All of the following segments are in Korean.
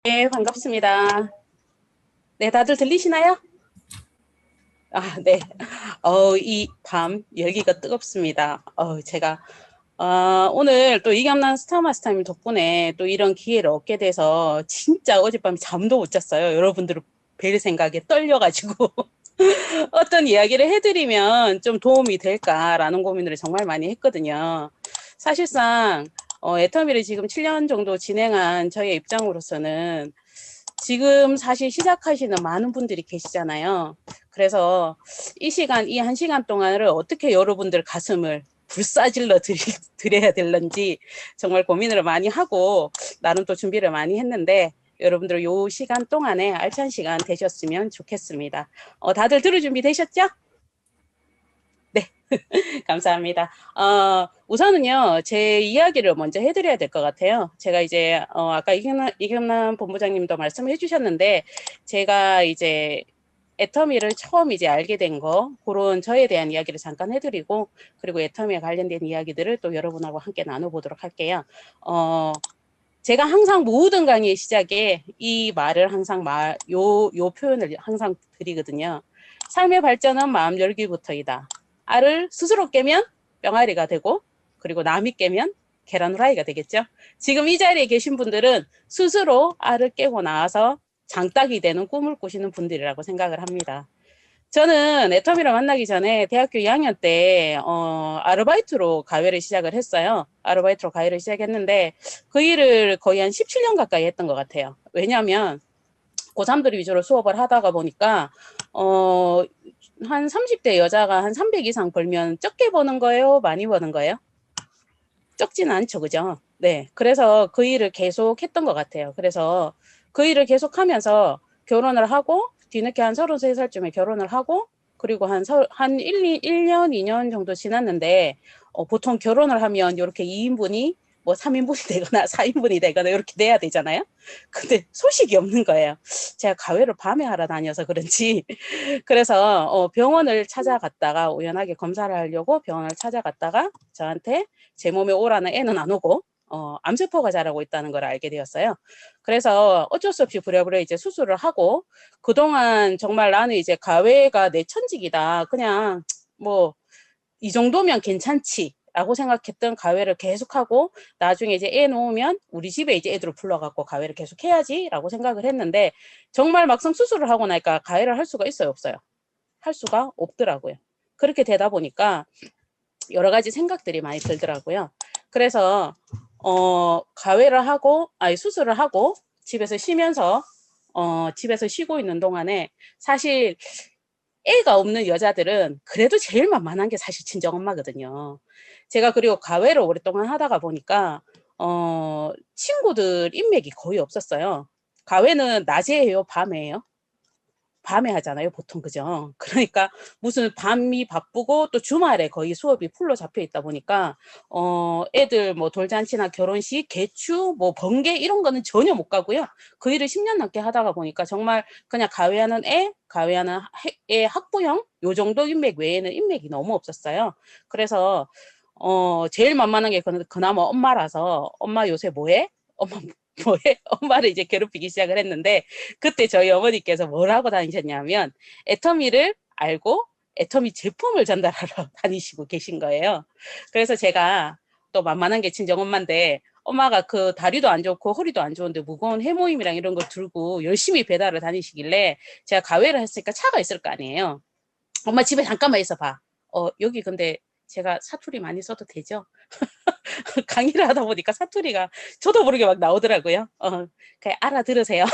네, 반갑습니다. 네, 다들 들리시나요? 아, 네. 이 밤 열기가 뜨겁습니다. 제가 오늘 또 이경란 스타마스터님 덕분에 또 이런 기회를 얻게 돼서 진짜 어젯밤에 잠도 못 잤어요. 여러분들을 뵐 생각에 떨려가지고 어떤 이야기를 해드리면 좀 도움이 될까라는 고민을 정말 많이 했거든요. 사실상 애터미를 지금 7년 정도 진행한 저의 입장으로서는 지금 사실 시작하시는 많은 분들이 계시잖아요. 그래서 이 시간, 이 한 시간 동안을 어떻게 여러분들 가슴을 불사질러 드려야 될런지 정말 고민을 많이 하고 나름 또 준비를 많이 했는데 여러분들 요 시간 동안에 알찬 시간 되셨으면 좋겠습니다. 다들 들을 준비 되셨죠? 네, 감사합니다. 우선은요, 제 이야기를 먼저 해드려야 될 것 같아요. 제가 이제, 아까 이경남 본부장님도 말씀해 주셨는데, 제가 이제 애터미를 처음 이제 알게 된 거, 그런 저에 대한 이야기를 잠깐 해드리고, 그리고 애터미에 관련된 이야기들을 또 여러분하고 함께 나눠보도록 할게요. 제가 항상 모든 강의의 시작에 이 말을 항상 요 표현을 항상 드리거든요. 삶의 발전은 마음 열기부터이다. 알을 스스로 깨면 병아리가 되고, 그리고 남이 깨면 계란 후라이가 되겠죠. 지금 이 자리에 계신 분들은 스스로 알을 깨고 나와서 장딱이 되는 꿈을 꾸시는 분들이라고 생각을 합니다. 저는 애터미를 만나기 전에 대학교 2학년 때 아르바이트로 가회를 시작을 했어요. 아르바이트로 가회를 시작했는데 그 일을 거의 한 17년 가까이 했던 것 같아요. 왜냐하면 고3들 위주로 수업을 하다가 보니까 한 30대 여자가 한 300 이상 벌면 적게 버는 거예요? 많이 버는 거예요? 적지는 않죠. 그죠? 네. 그래서 그 일을 계속 했던 것 같아요. 그래서 그 일을 계속 하면서 결혼을 하고, 뒤늦게 한 33살쯤에 결혼을 하고, 그리고 한 1년, 2년 정도 지났는데, 보통 결혼을 하면 이렇게 2인분이 뭐 3인분이 되거나 4인분이 되거나 이렇게 돼야 되잖아요. 근데 소식이 없는 거예요. 제가 가회를 밤에 하러 다녀서 그런지. 그래서 병원을 찾아갔다가 우연하게 검사를 하려고 병원을 찾아갔다가 저한테 제 몸에 오라는 애는 안 오고 암세포가 자라고 있다는 걸 알게 되었어요. 그래서 어쩔 수 없이 부랴부랴 이제 수술을 하고 그동안 정말 나는 이제 가외가 내 천직이다. 그냥 뭐 이 정도면 괜찮지. 라고 생각했던 가외를 계속하고 나중에 이제 애 놓으면 우리 집에 이제 애들을 불러갖고 가외를 계속 해야지 라고 생각을 했는데 정말 막상 수술을 하고 나니까 가외를 할 수가 있어요 없어요? 할 수가 없더라고요. 그렇게 되다 보니까 여러 가지 생각들이 많이 들더라고요. 그래서 가외를 하고 수술을 하고 집에서 쉬면서 집에서 쉬고 있는 동안에 사실 애가 없는 여자들은 그래도 제일 만만한 게 사실 친정엄마거든요. 제가 그리고 가외를 오랫동안 하다가 보니까 친구들 인맥이 거의 없었어요. 가외는 낮에 해요, 밤에 해요? 밤에 하잖아요, 보통. 그죠? 그러니까 무슨 밤이 바쁘고 또 주말에 거의 수업이 풀로 잡혀 있다 보니까 애들 뭐 돌잔치나 결혼식, 개추, 뭐 번개 이런 거는 전혀 못 가고요. 그 일을 10년 넘게 하다가 보니까 정말 그냥 가외하는 가외하는 애 학부형 요 정도 인맥 외에는 인맥이 너무 없었어요. 그래서 제일 만만한 게 그나마 엄마라서 엄마 요새 뭐해? 엄마 뭐해? 엄마를 이제 괴롭히기 시작을 했는데 그때 저희 어머니께서 뭘 하고 다니셨냐면 애터미를 알고 애터미 제품을 전달하러 다니시고 계신 거예요. 그래서 제가 또 만만한 게 친정엄마인데 엄마가 그 다리도 안 좋고 허리도 안 좋은데 무거운 해모임이랑 이런 거 들고 열심히 배달을 다니시길래 제가 가외를 했으니까 차가 있을 거 아니에요. 엄마 집에 잠깐만 있어봐. 여기 근데 제가 사투리 많이 써도 되죠? 강의를 하다 보니까 사투리가 저도 모르게 막 나오더라고요. 그냥 알아들으세요.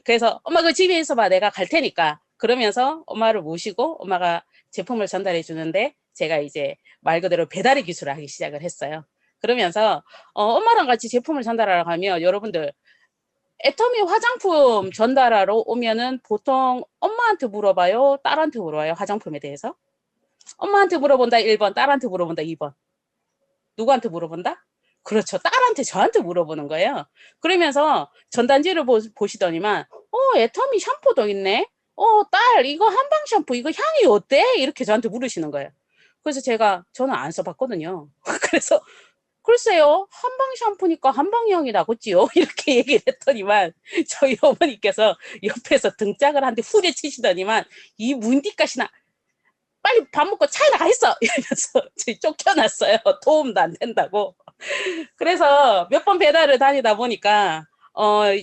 그래서 엄마 그 집에 있어봐. 내가 갈 테니까. 그러면서 엄마를 모시고 엄마가 제품을 전달해 주는데 제가 이제 말 그대로 배달의 기술을 하기 시작을 했어요. 그러면서 엄마랑 같이 제품을 전달하러 가면 여러분들 애터미 화장품 전달하러 오면은 보통 엄마한테 물어봐요? 딸한테 물어봐요? 화장품에 대해서? 엄마한테 물어본다 1번, 딸한테 물어본다 2번. 누구한테 물어본다? 그렇죠. 딸한테 저한테 물어보는 거예요. 그러면서 전단지를 보시더니만 애터미 샴푸도 있네. 딸 이거 한방 샴푸 이거 향이 어때? 이렇게 저한테 물으시는 거예요. 그래서 저는 안 써봤거든요. 그래서 글쎄요, 한방 샴푸니까 한방향이 나겠지요. 이렇게 얘기를 했더니만 저희 어머니께서 옆에서 등짝을 한 대 후려치시더니만 이 문디까지나 빨리 밥 먹고 차에 나가 있어 이러면서 쫓겨났어요. 도움도 안 된다고. 그래서 몇 번 배달을 다니다 보니까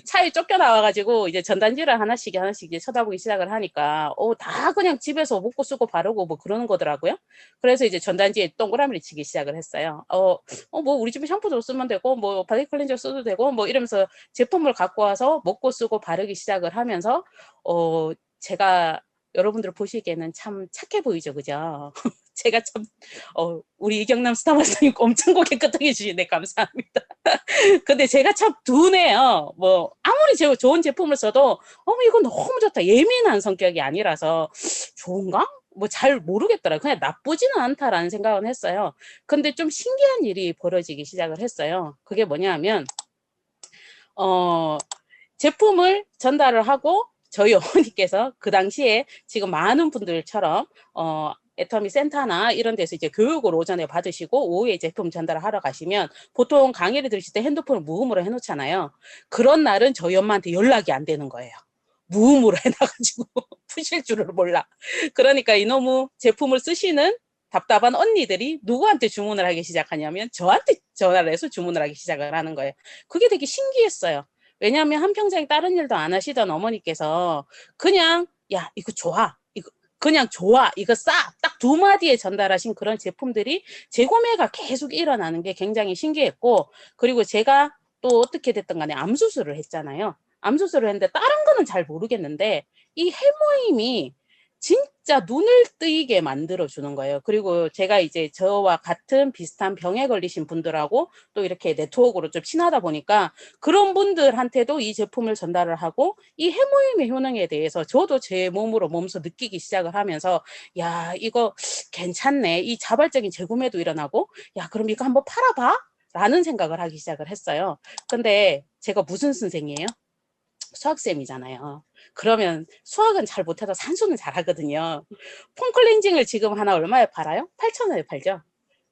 차에 쫓겨나와가지고 이제 전단지를 하나씩 하나씩 이제 쳐다보기 시작을 하니까 다 그냥 집에서 먹고 쓰고 바르고 뭐 그러는 거더라고요. 그래서 이제 전단지에 동그라미를 치기 시작을 했어요. 뭐 우리 집에 샴푸도 쓰면 되고 뭐 바디 클렌저 써도 되고 뭐 이러면서 제품을 갖고 와서 먹고 쓰고 바르기 시작을 하면서 제가 여러분들 보시기에는 참 착해 보이죠, 그죠? 제가 참 우리 이경남 스타마스터님 엄청 고개 끄덕여 주시네. 감사합니다. 근데 제가 참 둔해요. 뭐 아무리 좋은 제품을 써도 어머 이거 너무 좋다. 예민한 성격이 아니라서 좋은가? 뭐 잘 모르겠더라고요. 그냥 나쁘지는 않다라는 생각은 했어요. 근데 좀 신기한 일이 벌어지기 시작을 했어요. 그게 뭐냐면 제품을 전달을 하고 저희 어머니께서 그 당시에 지금 많은 분들처럼 애터미 센터나 이런 데서 이제 교육을 오전에 받으시고 오후에 제품 전달을 하러 가시면 보통 강의를 들으실 때 핸드폰을 무음으로 해놓잖아요. 그런 날은 저희 엄마한테 연락이 안 되는 거예요. 무음으로 해놔가지고 푸실 줄을 몰라. 그러니까 이놈의 제품을 쓰시는 답답한 언니들이 누구한테 주문을 하기 시작하냐면 저한테 전화를 해서 주문을 하기 시작을 하는 거예요. 그게 되게 신기했어요. 왜냐하면 한평생 다른 일도 안 하시던 어머니께서 그냥 야 이거 좋아 이거 그냥 좋아 이거 싸 딱 두 마디에 전달하신 그런 제품들이 재구매가 계속 일어나는 게 굉장히 신기했고 그리고 제가 또 어떻게 됐든 간에 암 수술을 했잖아요. 암 수술을 했는데 다른 거는 잘 모르겠는데 이 해모임이 진짜 눈을 뜨이게 만들어 주는 거예요. 그리고 제가 이제 저와 같은 비슷한 병에 걸리신 분들하고 또 이렇게 네트워크로 좀 친하다 보니까 그런 분들한테도 이 제품을 전달을 하고 이 해모임의 효능에 대해서 저도 제 몸으로 몸소 느끼기 시작을 하면서 야 이거 괜찮네. 이 자발적인 재구매도 일어나고 야 그럼 이거 한번 팔아봐 라는 생각을 하기 시작을 했어요. 근데 제가 무슨 선생이에요? 수학쌤이잖아요. 그러면 수학은 잘 못해도 산수는 잘하거든요. 폼클렌징을 지금 하나 얼마에 팔아요? 8,000원에 팔죠.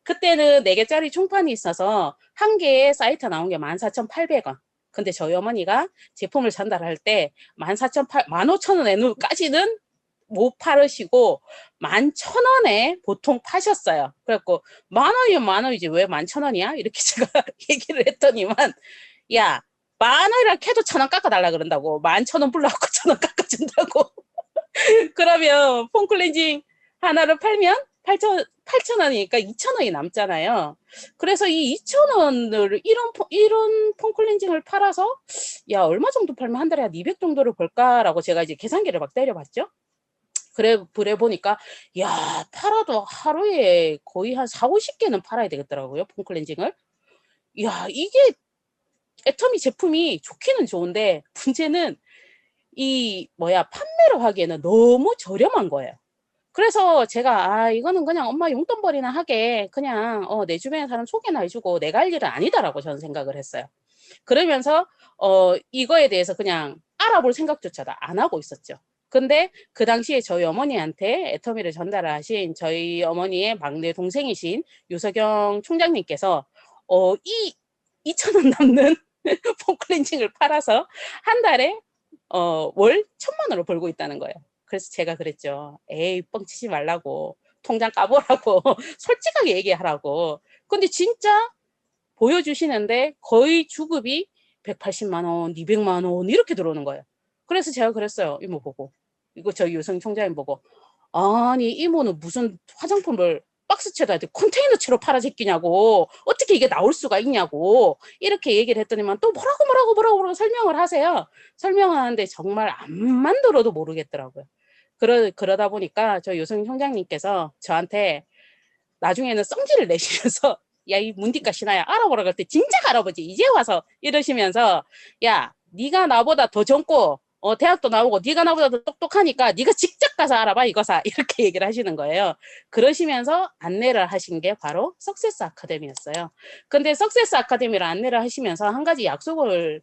그때는 4개짜리 총판이 있어서 한 개에 사이트 나온 게 14,800원. 근데 저희 어머니가 제품을 전달할 때 15,000원에까지는 못 팔으시고 11,000원에 보통 파셨어요. 그래갖고 만 원이면 만 원이지 왜 11,000원이야? 이렇게 제가 얘기를 했더니만 야 10,000원이라 캐도 1,000원 깎아달라 그런다고 11,000원 불러갖고 1,000원 깎아준다고 그러면 폼클렌징 하나를 팔면 8,000원이니까 2,000원이 남잖아요. 그래서 이 2,000원을 이런 폼클렌징을 팔아서 야 얼마 정도 팔면 한 달에 한 200 정도를 벌까라고 제가 이제 계산기를 막 때려봤죠. 그래 보니까 야 팔아도 하루에 거의 한 4, 50개는 팔아야 되겠더라고요. 폼클렌징을. 야 이게 애터미 제품이 좋기는 좋은데 문제는 이 판매로 하기에는 너무 저렴한 거예요. 그래서 제가 이거는 그냥 엄마 용돈벌이나 하게 그냥 내 주변에 사람 소개나 해주고 내가 할 일은 아니다라고 저는 생각을 했어요. 그러면서 이거에 대해서 그냥 알아볼 생각조차도 안 하고 있었죠. 근데 그 당시에 저희 어머니한테 애터미를 전달하신 저희 어머니의 막내 동생이신 유석영 총장님께서 이 2,000원 남는 폼클렌징을 팔아서 한 달에 월 1,000만 원을 벌고 있다는 거예요. 그래서 제가 그랬죠. 에이 뻥치지 말라고 통장 까보라고 솔직하게 얘기하라고. 근데 진짜 보여주시는데 거의 주급이 180만 원, 200만 원 이렇게 들어오는 거예요. 그래서 제가 그랬어요. 이모 보고 이거 저희 유성 총장님 보고 아니 이모는 무슨 화장품을 박스채도 아니고 컨테이너채로 팔아 제끼냐고 어떻게 이게 나올 수가 있냐고 이렇게 얘기를 했더니만 또 뭐라고 설명을 하세요. 설명을 하는데 정말 암만 들어도 모르겠더라고요. 그러다 보니까 저 유성 총장님께서 저한테 나중에는 성질을 내시면서 야 이 문디까 신하야 알아보라 그럴 때 진작 할아버지 이제 와서 이러시면서 야 네가 나보다 더 젊고 대학도 나오고 네가 나보다 더 똑똑하니까 네가 직접 가서 알아봐 이거사 이렇게 얘기를 하시는 거예요. 그러시면서 안내를 하신 게 바로 석세스 아카데미였어요. 근데 석세스 아카데미를 안내를 하시면서 한 가지 약속을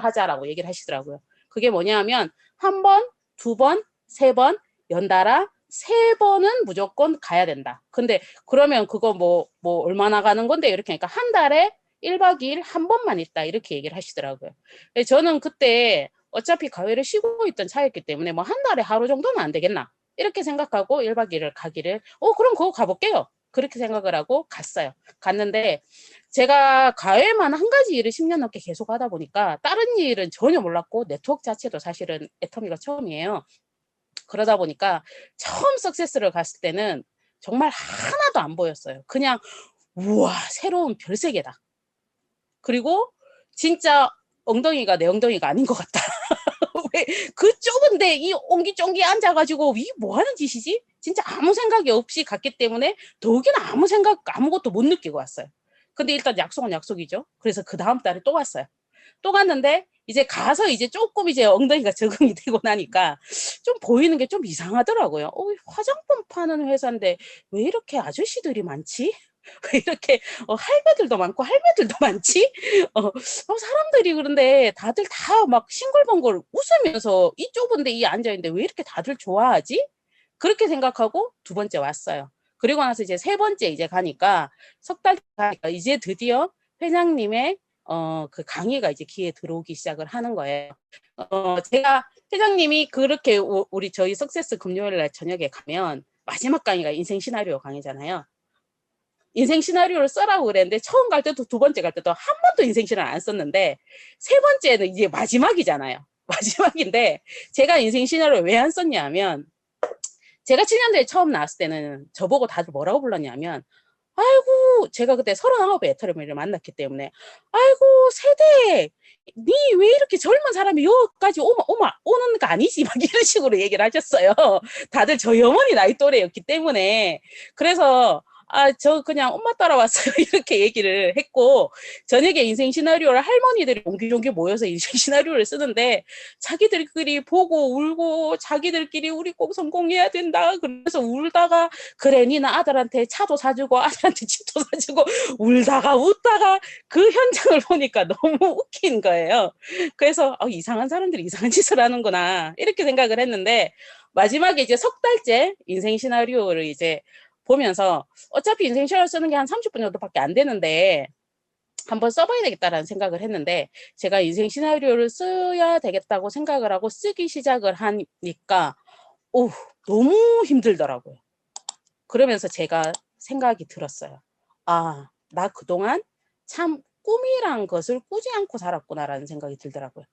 하자라고 얘기를 하시더라고요. 그게 뭐냐면 한 번, 두 번, 세 번 연달아 세 번은 무조건 가야 된다. 근데 그러면 그거 뭐 얼마나 가는 건데 이렇게 하니까 한 달에 1박 2일 한 번만 있다 이렇게 얘기를 하시더라고요. 저는 그때 어차피 가회를 쉬고 있던 차였기 때문에 뭐 한 달에 하루 정도는 안 되겠나 이렇게 생각하고 1박 2일을 가기를 그럼 그거 가볼게요. 그렇게 생각을 하고 갔어요. 갔는데 제가 가회만 한 가지 일을 10년 넘게 계속 하다 보니까 다른 일은 전혀 몰랐고 네트워크 자체도 사실은 애터미가 처음이에요. 그러다 보니까 처음 석세스를 갔을 때는 정말 하나도 안 보였어요. 그냥 우와 새로운 별세계다. 그리고 진짜 엉덩이가 내 엉덩이가 아닌 것 같다. 왜 그 좁은데 이 옹기종기 앉아가지고 이 뭐 하는 짓이지? 진짜 아무 생각이 없이 갔기 때문에 더욱이나 아무 생각 아무것도 못 느끼고 왔어요. 근데 일단 약속은 약속이죠. 그래서 그 다음 달에 또 갔어요. 또 갔는데 이제 가서 이제 조금 이제 엉덩이가 적응이 되고 나니까 좀 보이는 게 좀 이상하더라고요. 화장품 파는 회사인데 왜 이렇게 아저씨들이 많지? 왜 이렇게 할배들도 많고 할매들도 많지? 사람들이 그런데 다들 다 막 싱글벙글 웃으면서 이 좁은데 이 앉아있는데 왜 이렇게 다들 좋아하지? 그렇게 생각하고 두 번째 왔어요. 그리고 나서 이제 세 번째 이제 가니까 석 달 가니까 이제 드디어 회장님의 그 강의가 이제 귀에 들어오기 시작을 하는 거예요. 제가 회장님이 그렇게 우리 저희 석세스 금요일 날 저녁에 가면 마지막 강의가 인생 시나리오 강의잖아요. 인생 시나리오를 써라고 그랬는데 처음 갈 때도 두 번째 갈 때도 한 번도 인생 시나리오 안 썼는데 세 번째는 이제 마지막이잖아요. 마지막인데 제가 인생 시나리오 왜 안 썼냐면 제가 7년도에 처음 나왔을 때는 저보고 다들 뭐라고 불렀냐면 아이고 제가 그때 39의 애터미를 만났기 때문에 아이고 세대 니 왜 이렇게 젊은 사람이 여기까지 오는 거 아니지 막 이런 식으로 얘기를 하셨어요. 다들 저희 어머니 나이 또래였기 때문에 그래서 저 그냥 엄마 따라왔어요. 이렇게 얘기를 했고, 저녁에 인생 시나리오를 할머니들이 옹기종기 모여서 인생 시나리오를 쓰는데, 자기들끼리 보고 울고, 자기들끼리 우리 꼭 성공해야 된다. 그래서 울다가, 그래, 니는 아들한테 차도 사주고, 아들한테 집도 사주고, 울다가 웃다가 그 현장을 보니까 너무 웃긴 거예요. 그래서, 이상한 사람들이 이상한 짓을 하는구나. 이렇게 생각을 했는데, 마지막에 이제 석 달째 인생 시나리오를 이제 보면서 어차피 인생 시나리오 쓰는 게 한 30분 정도밖에 안 되는데 한번 써봐야 되겠다라는 생각을 했는데 제가 인생 시나리오를 써야 되겠다고 생각을 하고 쓰기 시작을 하니까 너무 힘들더라고요. 그러면서 제가 생각이 들었어요. 나 그동안 참 꿈이란 것을 꾸지 않고 살았구나라는 생각이 들더라고요.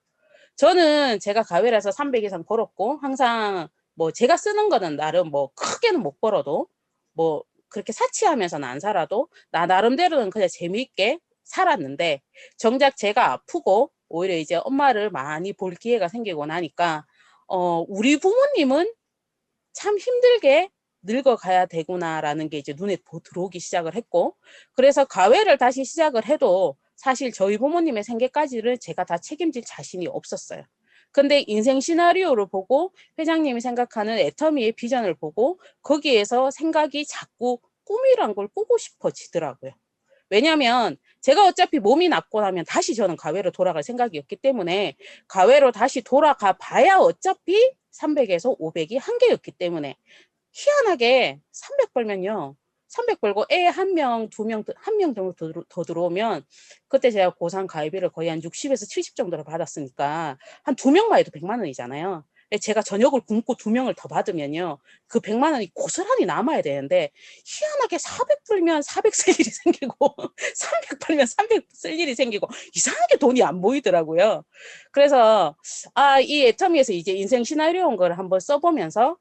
저는 제가 가회라서 300 이상 벌었고 항상 뭐 제가 쓰는 거는 나름 뭐 크게는 못 벌어도 뭐 그렇게 사치하면서는 안 살아도 나 나름대로는 그냥 재미있게 살았는데 정작 제가 아프고 오히려 이제 엄마를 많이 볼 기회가 생기고 나니까 우리 부모님은 참 힘들게 늙어가야 되구나라는 게 이제 눈에 들어오기 시작을 했고 그래서 가회를 다시 시작을 해도 사실 저희 부모님의 생계까지를 제가 다 책임질 자신이 없었어요. 근데 인생 시나리오를 보고 회장님이 생각하는 애터미의 비전을 보고 거기에서 생각이 자꾸 꿈이란 걸 꾸고 싶어지더라고요. 왜냐하면 제가 어차피 몸이 낫고 나면 다시 저는 가회로 돌아갈 생각이었기 때문에 가회로 다시 돌아가 봐야 어차피 300에서 500이 한계였기 때문에 희한하게 300 벌면요. 300 벌고 애 한 명, 두 명, 한 명 정도 더 들어오면 그때 제가 고상 가입비를 거의 한 60에서 70 정도를 받았으니까 한 두 명만 해도 100만 원이잖아요. 제가 저녁을 굶고 두 명을 더 받으면요. 그 100만 원이 고스란히 남아야 되는데 희한하게 400 벌면 400 쓸 일이 생기고 300 벌면 300 쓸 일이 생기고 이상하게 돈이 안 모이더라고요. 그래서 이 애터미에서 이제 인생 시나리오 온 걸 한번 써보면서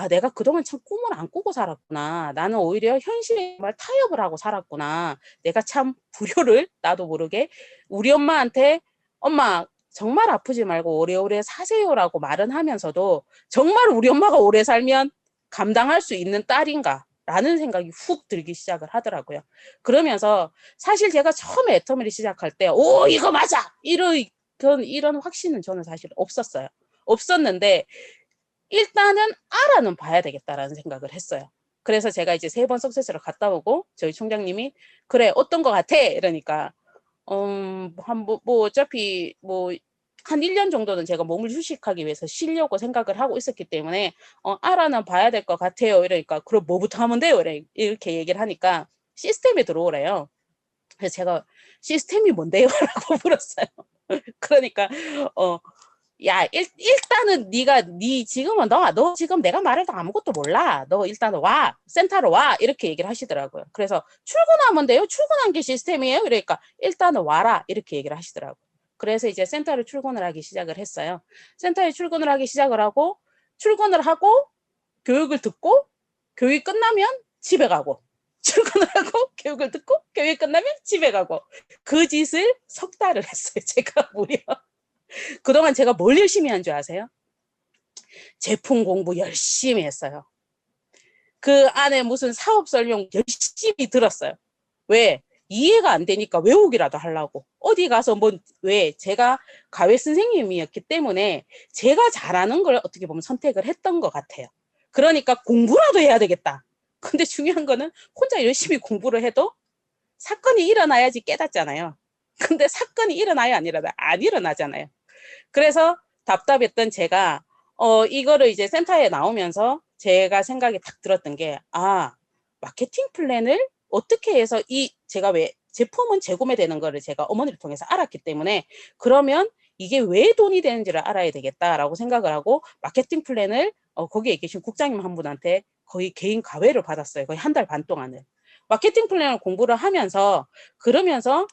내가 그동안 참 꿈을 안 꾸고 살았구나. 나는 오히려 현실에 정말 타협을 하고 살았구나. 내가 참 불효를 나도 모르게 우리 엄마한테 엄마 정말 아프지 말고 오래오래 사세요라고 말은 하면서도 정말 우리 엄마가 오래 살면 감당할 수 있는 딸인가 라는 생각이 훅 들기 시작을 하더라고요. 그러면서 사실 제가 처음에 애터미를 시작할 때 이거 맞아! 이런 확신은 저는 사실 없었어요. 없었는데 일단은 알아는 봐야 되겠다라는 생각을 했어요. 그래서 제가 이제 3번 석세스를 갔다 오고 저희 총장님이 그래 어떤 거 같아? 이러니까 뭐 어차피 뭐 한 1년 정도는 제가 몸을 휴식하기 위해서 쉬려고 생각을 하고 있었기 때문에 알아는 봐야 될 것 같아요. 이러니까 그럼 뭐부터 하면 돼요? 이렇게 얘기를 하니까 시스템에 들어오래요. 그래서 제가 시스템이 뭔데요? 라고 물었어요. 그러니까 야, 일단은 네 지금은 너 지금 내가 말해도 아무것도 몰라. 너 일단 와. 센터로 와. 이렇게 얘기를 하시더라고요. 그래서 출근하면 돼요? 출근한 게 시스템이에요? 그러니까 일단은 와라. 이렇게 얘기를 하시더라고요. 그래서 이제 센터를 출근을 하기 시작을 했어요. 센터에 출근을 하기 시작을 하고 출근을 하고 교육을 듣고 교육 끝나면 집에 가고 출근을 하고 교육을 듣고 교육 끝나면 집에 가고 그 짓을 석 달을 했어요. 제가 무려. 그동안 제가 뭘 열심히 한 줄 아세요? 제품 공부 열심히 했어요. 그 안에 무슨 사업 설명 열심히 들었어요. 왜? 이해가 안 되니까 외우기라도 하려고. 어디 가서 왜? 제가 가외 선생님이었기 때문에 제가 잘하는 걸 어떻게 보면 선택을 했던 것 같아요. 그러니까 공부라도 해야 되겠다. 근데 중요한 거는 혼자 열심히 공부를 해도 사건이 일어나야지 깨닫잖아요. 근데 사건이 일어나야 안 일어나잖아요. 그래서 답답했던 제가 이거를 이제 센터에 나오면서 제가 생각이 딱 들었던 게 마케팅 플랜을 어떻게 해서 제가 왜 제품은 재구매되는 거를 제가 어머니를 통해서 알았기 때문에 그러면 이게 왜 돈이 되는지를 알아야 되겠다라고 생각을 하고 마케팅 플랜을 거기에 계신 국장님 한 분한테 거의 개인 과외를 받았어요. 거의 한 달 반 동안을. 마케팅 플랜을 공부를 하면서 그러면서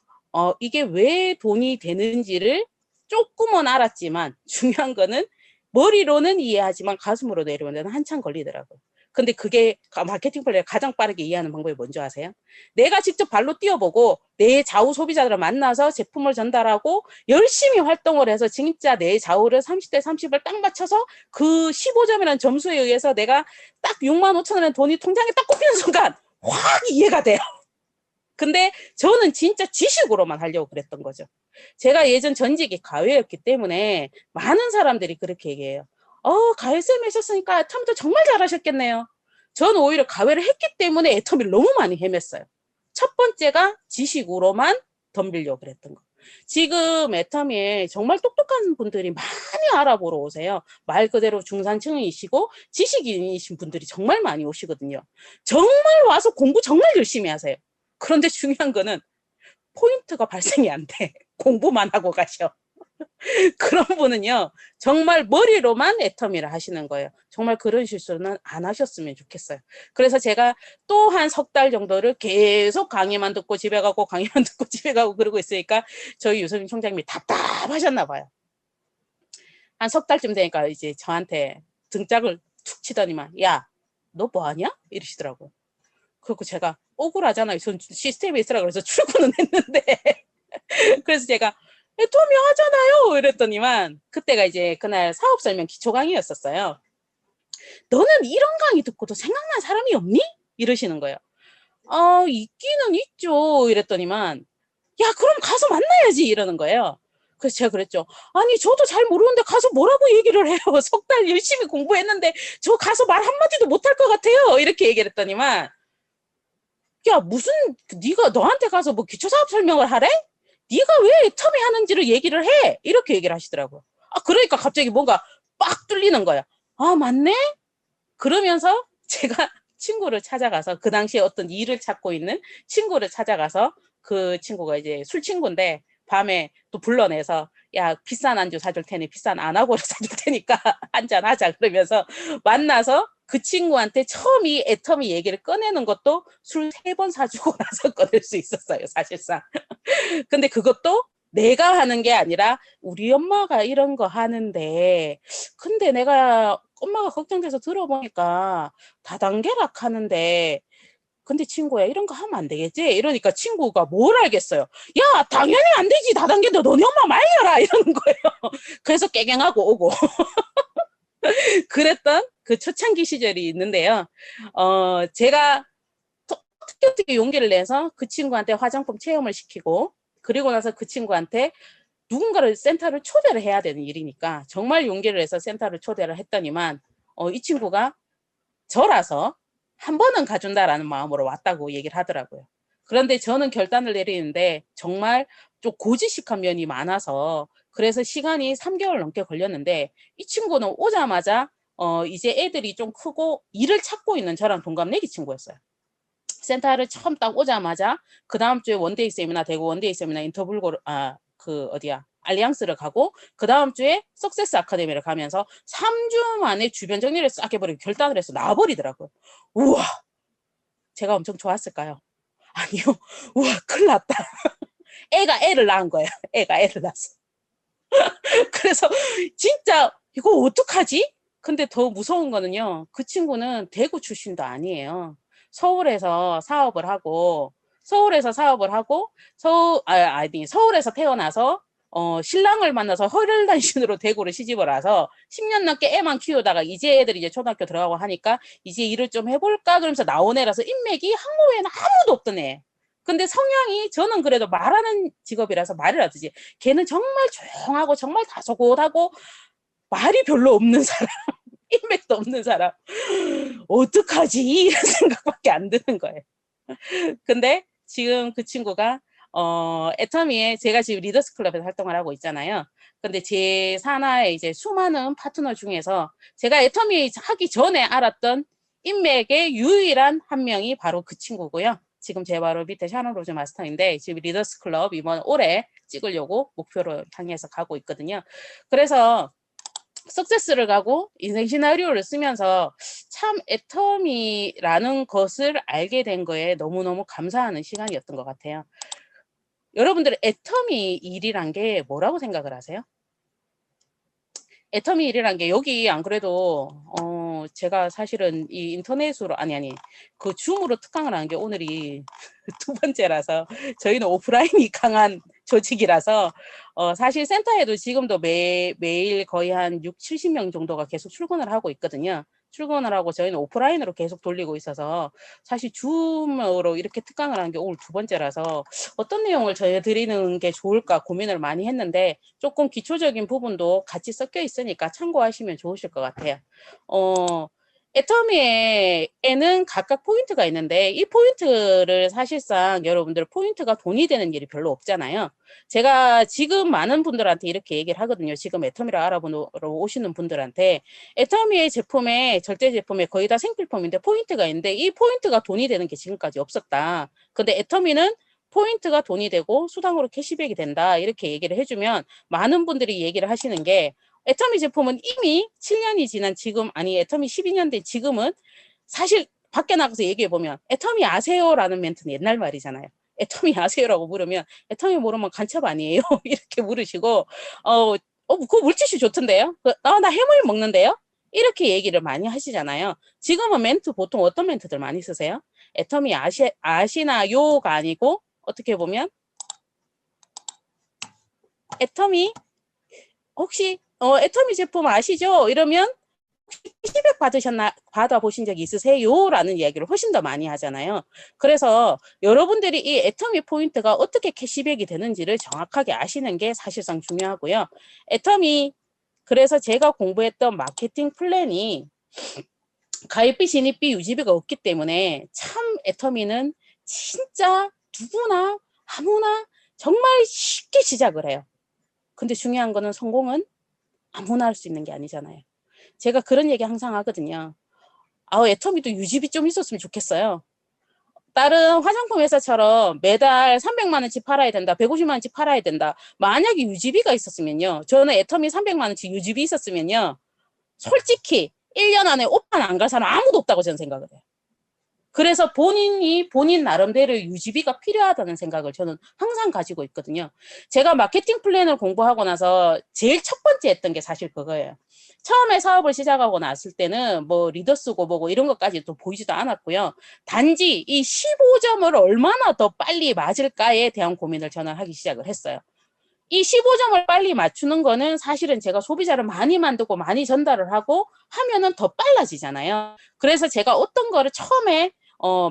이게 왜 돈이 되는지를 조금은 알았지만 중요한 거는 머리로는 이해하지만 가슴으로 내려오면 한참 걸리더라고요. 근데 그게 마케팅 플랜을 가장 빠르게 이해하는 방법이 뭔지 아세요? 내가 직접 발로 뛰어보고 내 좌우 소비자들을 만나서 제품을 전달하고 열심히 활동을 해서 진짜 내 좌우를 30대 30을 딱 맞춰서 그 15점이라는 점수에 의해서 내가 딱 6만 5천 원의 돈이 통장에 딱 꼽히는 순간 확 이해가 돼요. 근데 저는 진짜 지식으로만 하려고 그랬던 거죠. 제가 예전 전직이 가외였기 때문에 많은 사람들이 그렇게 얘기해요. 가외쌤 하셨으니까 애터미도 정말 잘하셨겠네요. 저는 오히려 가외를 했기 때문에 애터미를 너무 많이 헤맸어요. 첫 번째가 지식으로만 덤비려고 그랬던 거. 지금 애터미에 정말 똑똑한 분들이 많이 알아보러 오세요. 말 그대로 중산층이시고 지식인이신 분들이 정말 많이 오시거든요. 정말 와서 공부 정말 열심히 하세요. 그런데 중요한 거는 포인트가 발생이 안 돼. 공부만 하고 가셔. 그런 분은요, 정말 머리로만 애터미를 하시는 거예요. 정말 그런 실수는 안 하셨으면 좋겠어요. 그래서 제가 또 한 석 달 정도를 계속 강의만 듣고 집에 가고 강의만 듣고 집에 가고 그러고 있으니까 저희 유소민 총장님이 답답하셨나 봐요. 한 석 달쯤 되니까 이제 저한테 등짝을 툭 치더니만, 야, 너 뭐하냐? 이러시더라고요. 그리고 제가 억울하잖아요. 전 시스템에 있으라 그래서 출근은 했는데 그래서 제가 애터미 하잖아요 이랬더니만 그때가 이제 그날 사업 설명 기초 강의였었어요. 너는 이런 강의 듣고도 생각난 사람이 없니? 이러시는 거예요. 있기는 있죠 이랬더니만 야 그럼 가서 만나야지 이러는 거예요. 그래서 제가 그랬죠. 아니 저도 잘 모르는데 가서 뭐라고 얘기를 해요. 석 달 열심히 공부했는데 저 가서 말 한마디도 못할 것 같아요. 이렇게 얘기를 했더니만 야 무슨 네가 너한테 가서 뭐 기초사업 설명을 하래? 네가 왜 애터미 하는지를 얘기를 해. 이렇게 얘기를 하시더라고요. 그러니까 갑자기 뭔가 빡 뚫리는 거야. 맞네? 그러면서 제가 친구를 찾아가서 그 당시에 어떤 일을 찾고 있는 친구를 찾아가서 그 친구가 이제 술 친구인데 밤에 또 불러내서 야 비싼 안주 사줄 테니 비싼 안하고를 사줄 테니까 한잔 하자 그러면서 만나서 그 친구한테 처음 이 애터미 얘기를 꺼내는 것도 술 3번 사주고 나서 꺼낼 수 있었어요 사실상. 근데 그것도 내가 하는 게 아니라 우리 엄마가 이런 거 하는데 근데 내가 엄마가 걱정돼서 들어보니까 다단계락 하는데 근데 친구야 이런 거 하면 안 되겠지? 이러니까 친구가 뭘 알겠어요. 야 당연히 안 되지 다단계인데 너네 엄마 말려라 이러는 거예요. 그래서 깨갱하고 오고 그랬던 그 초창기 시절이 있는데요. 제가 어떻게 용기를 내서 그 친구한테 화장품 체험을 시키고 그리고 나서 그 친구한테 누군가를 센터를 초대를 해야 되는 일이니까 정말 용기를 내서 센터를 초대를 했더니만 이 친구가 저라서 한 번은 가준다라는 마음으로 왔다고 얘기를 하더라고요. 그런데 저는 결단을 내리는데 정말 좀 고지식한 면이 많아서 그래서 시간이 3개월 넘게 걸렸는데 이 친구는 오자마자 이제 애들이 좀 크고 일을 찾고 있는 저랑 동갑내기 친구였어요. 센터를 처음 딱 오자마자 그 다음 주에 원데이 세미나 되고 원데이 세미나 인터뷰를 알리앙스를 가고 그 다음 주에 석세스 아카데미를 가면서 3주 만에 주변 정리를 싹 해버리고 결단을 해서 나와버리더라고요. 우와, 제가 엄청 좋았을까요? 아니요. 우와, 큰일 났다. 애가 애를 낳은 거예요. 애가 애를 낳았어. 그래서 진짜 이거 어떡하지? 근데 더 무서운 거는요. 그 친구는 대구 출신도 아니에요. 서울에서 사업을 하고 서울에서 태어나서 신랑을 만나서 혈혈단신으로 대구를 시집을 와서 10년 넘게 애만 키우다가 이제 애들이 이제 초등학교 들어가고 하니까 이제 일을 좀 해볼까 그러면서 나온 애라서 인맥이 한국에는 아무도 없던 애. 근데 성향이 저는 그래도 말하는 직업이라서 말을 하듯이 걔는 정말 조용하고 정말 다소곳하고 말이 별로 없는 사람, 인맥도 없는 사람. 어떡하지? 이런 생각밖에 안 드는 거예요. 근데 지금 그 친구가 애터미에 제가 지금 리더스 클럽에서 활동을 하고 있잖아요. 근데 제 산하에 이제 수많은 파트너 중에서 제가 애터미 하기 전에 알았던 인맥의 유일한 한 명이 바로 그 친구고요. 지금 제 바로 밑에 샤론 로즈 마스터인데 지금 리더스 클럽 이번 올해 찍으려고 목표로 향해서 가고 있거든요. 그래서 석세스를 가고 인생 시나리오를 쓰면서 참 애터미라는 것을 알게 된 거에 너무너무 감사하는 시간이었던 것 같아요. 여러분들 애터미 일이란 게 뭐라고 생각을 하세요? 애터미 일이란 게 여기 안 그래도 제가 사실은 이 인터넷으로 그 줌으로 특강을 하는 게 오늘이 두 번째라서 저희는 오프라인이 강한 조직이라서 사실 센터에도 지금도 매일 거의 한 6, 70명 정도가 계속 출근을 하고 있거든요. 출근을 하고 저희는 오프라인으로 계속 돌리고 있어서 사실 줌으로 이렇게 특강을 하는 게 오늘 두 번째라서 어떤 내용을 전해드리는 게 좋을까 고민을 많이 했는데 조금 기초적인 부분도 같이 섞여 있으니까 참고하시면 좋으실 것 같아요. 애터미에는 각각 포인트가 있는데 이 포인트를 사실상 여러분들 포인트가 돈이 되는 일이 별로 없잖아요. 제가 지금 많은 분들한테 이렇게 얘기를 하거든요. 지금 애터미를 알아보러 오시는 분들한테 애터미의 제품에 절대 제품에 거의 다 생필품인데 포인트가 있는데 이 포인트가 돈이 되는 게 지금까지 없었다. 근데 애터미는 포인트가 돈이 되고 수당으로 캐시백이 된다. 이렇게 얘기를 해주면 많은 분들이 얘기를 하시는 게 애터미 제품은 이미 7년이 지난 지금 애터미 12년 된 지금은 사실 밖에 나가서 얘기해보면 애터미 아세요라는 멘트는 옛날 말이잖아요. 애터미 아세요라고 물으면 애터미 모르면 간첩 아니에요? 이렇게 물으시고 그거 물질이 좋던데요? 나 해물 먹는데요? 이렇게 얘기를 많이 하시잖아요. 지금은 멘트 보통 어떤 멘트들 많이 쓰세요? 애터미 아시나요가 아니고 어떻게 보면 애터미 혹시 애터미 제품 아시죠? 이러면 피드백 받아보신 적 있으세요? 라는 이야기를 훨씬 더 많이 하잖아요. 그래서 여러분들이 이 애터미 포인트가 어떻게 캐시백이 되는지를 정확하게 아시는 게 사실상 중요하고요. 애터미, 그래서 제가 공부했던 마케팅 플랜이 가입비, 진입비, 유지비가 없기 때문에 참 애터미는 진짜 누구나 아무나 정말 쉽게 시작을 해요. 근데 중요한 거는 성공은 아무나 할 수 있는 게 아니잖아요. 제가 그런 얘기 항상 하거든요. 애터미도 유지비 좀 있었으면 좋겠어요. 다른 화장품 회사처럼 매달 300만 원치 팔아야 된다, 150만 원치 팔아야 된다. 만약에 유지비가 있었으면요. 저는 애터미 300만 원치 유지비 있었으면요. 솔직히 1년 안에 옷판 안 갈 사람 아무도 없다고 저는 생각을 해요. 그래서 본인 나름대로 유지비가 필요하다는 생각을 저는 항상 가지고 있거든요. 제가 마케팅 플랜을 공부하고 나서 제일 첫 번째 했던 게 사실 그거예요. 처음에 사업을 시작하고 났을 때는 뭐 리더 쓰고 보고 이런 것까지 또 보이지도 않았고요. 단지 이 15점을 얼마나 더 빨리 맞을까에 대한 고민을 저는 하기 시작을 했어요. 이 15점을 빨리 맞추는 거는 사실은 제가 소비자를 많이 만들고 많이 전달을 하고 하면은 더 빨라지잖아요. 그래서 제가 어떤 거를 처음에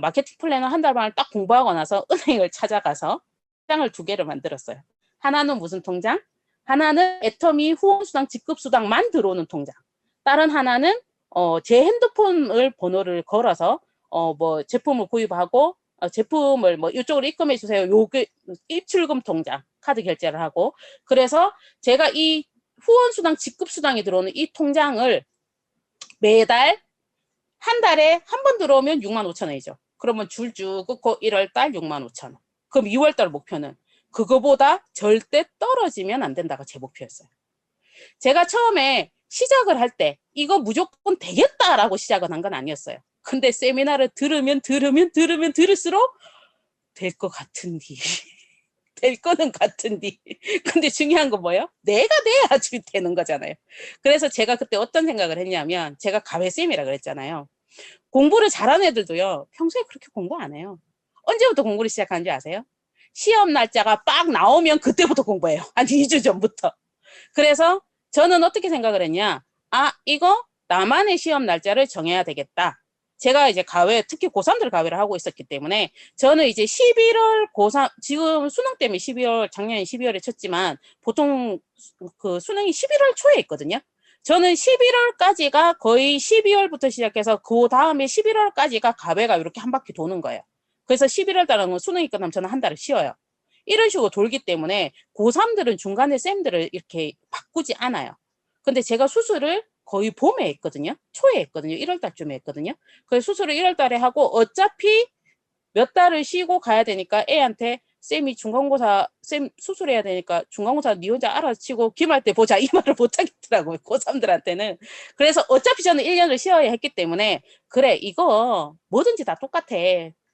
마케팅 플랜을 한 달 만에 딱 공부하고 나서 은행을 찾아가서 통장을 두 개를 만들었어요. 하나는 무슨 통장? 하나는 애터미 후원수당 직급수당만 들어오는 통장. 다른 하나는 제 핸드폰을 번호를 걸어서 뭐 제품을 구입하고 제품을 뭐 이쪽으로 입금해 주세요. 요게 입출금 통장 카드 결제를 하고 그래서 제가 이 후원수당 지급수당이 들어오는 이 통장을 매달 한 달에 한 번 들어오면 65,000원이죠. 그러면 줄줄 끊고 1월달 65,000원. 그럼 2월달 목표는 그거보다 절대 떨어지면 안 된다가 제 목표였어요. 제가 처음에 시작을 할 때 이거 무조건 되겠다라고 시작을 한 건 아니었어요. 근데 세미나를 들을수록 될 것 같은디 될 거는 같은디 근데 중요한 건 뭐예요? 내가 돼야지 되는 거잖아요. 그래서 제가 그때 어떤 생각을 했냐면 제가 가회쌤이라 그랬잖아요. 공부를 잘하는 애들도요 평소에 그렇게 공부 안 해요. 언제부터 공부를 시작하는지 아세요? 시험 날짜가 빡 나오면 그때부터 공부해요. 한 2주 전부터. 그래서 저는 어떻게 생각을 했냐, 이거 나만의 시험 날짜를 정해야 되겠다. 제가 이제 가회, 특히 고3들 가회를 하고 있었기 때문에 저는 이제 11월 고3, 지금 수능 때문에 작년에 12월에 쳤지만 보통 그 수능이 11월 초에 있거든요. 저는 11월까지가 거의 12월부터 시작해서 그 다음에 11월까지가 가회가 이렇게 한 바퀴 도는 거예요. 그래서 11월 달은 수능이 끝나면 저는 한 달을 쉬어요. 이런 식으로 돌기 때문에 고3들은 중간에 쌤들을 이렇게 바꾸지 않아요. 근데 제가 수술을 거의 봄에 했거든요. 초에 했거든요. 1월 달쯤에 했거든요. 그래서 수술을 1월 달에 하고 어차피 몇 달을 쉬고 가야 되니까 애한테 쌤이 중간고사 쌤 수술해야 되니까 중간고사 니 혼자 알아서 치고 기말 때 보자 이 말을 못하겠더라고요. 고3들한테는. 그래서 어차피 저는 1년을 쉬어야 했기 때문에 그래 이거 뭐든지 다 똑같아.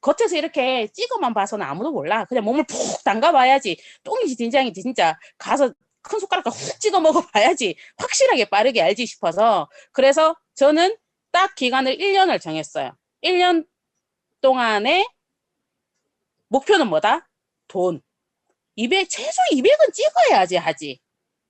겉에서 이렇게 찍어만 봐서는 아무도 몰라. 그냥 몸을 푹 담가봐야지. 똥인지 된장인지 진짜 가서 큰 숟가락과 훅 찍어 먹어봐야지 확실하게 빠르게 알지 싶어서 그래서 저는 딱 기간을 1년을 정했어요. 1년 동안에 목표는 뭐다? 돈. 최소 200은 찍어야지 하지.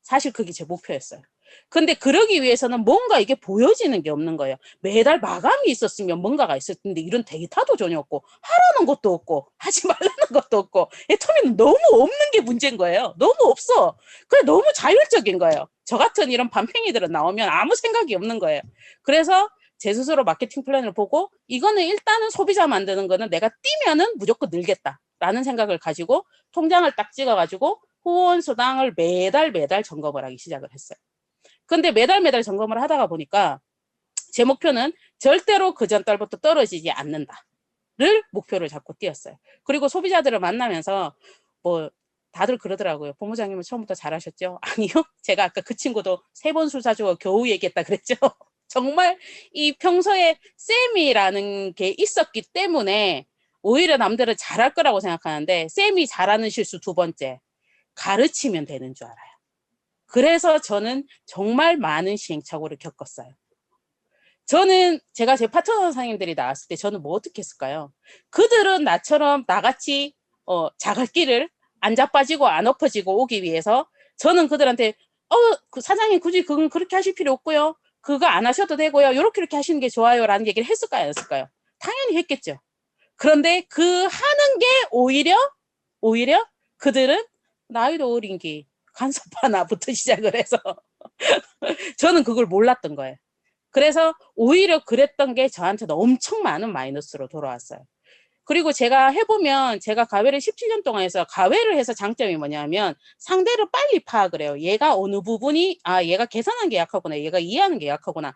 사실 그게 제 목표였어요. 근데 그러기 위해서는 뭔가 이게 보여지는 게 없는 거예요. 매달 마감이 있었으면 뭔가가 있을 텐데 이런 데이터도 전혀 없고 하라는 것도 없고 하지 말라는 것도 없고 애터미는 너무 없는 게 문제인 거예요. 너무 없어. 그래 너무 자율적인 거예요. 저 같은 이런 반팽이들은 나오면 아무 생각이 없는 거예요. 그래서 제 스스로 마케팅 플랜을 보고 이거는 일단은 소비자 만드는 거는 내가 뛰면은 무조건 늘겠다라는 생각을 가지고 통장을 딱 찍어가지고 후원수당을 매달 점검을 하기 시작을 했어요. 근데 매달 점검을 하다가 보니까 제 목표는 절대로 그 전 달부터 떨어지지 않는다를 목표를 잡고 뛰었어요. 그리고 소비자들을 만나면서 뭐 다들 그러더라고요. 본부장님은 처음부터 잘하셨죠? 아니요. 제가 아까 그 친구도 3번 술 사주고 겨우 얘기했다 그랬죠. 정말 이 평소에 쌤이라는 게 있었기 때문에 오히려 남들은 잘할 거라고 생각하는데 쌤이 잘하는 실수 2번째. 가르치면 되는 줄 알아요. 그래서 저는 정말 많은 시행착오를 겪었어요. 저는 제가 제 파트너 선생님들이 나왔을 때 저는 뭐 어떻게 했을까요? 그들은 나처럼 나같이 자갈길을 안 자빠지고 안 엎어지고 오기 위해서 저는 그들한테 그 사장님 굳이 그건 그렇게 하실 필요 없고요. 그거 안 하셔도 되고요. 이렇게 하시는 게 좋아요. 라는 얘기를 했을까요? 안 했을까요? 당연히 했겠죠. 그런데 그 하는 게 오히려 그들은 나이도 어린 게 간섭 하나부터 시작을 해서 저는 그걸 몰랐던 거예요. 그래서 오히려 그랬던 게 저한테는 엄청 많은 마이너스로 돌아왔어요. 그리고 제가 해보면 제가 가회를 17년 동안 해서 가회를 해서 장점이 뭐냐면 상대를 빨리 파악을 해요. 얘가 어느 부분이 얘가 계산하는 게 약하구나. 얘가 이해하는 게 약하구나.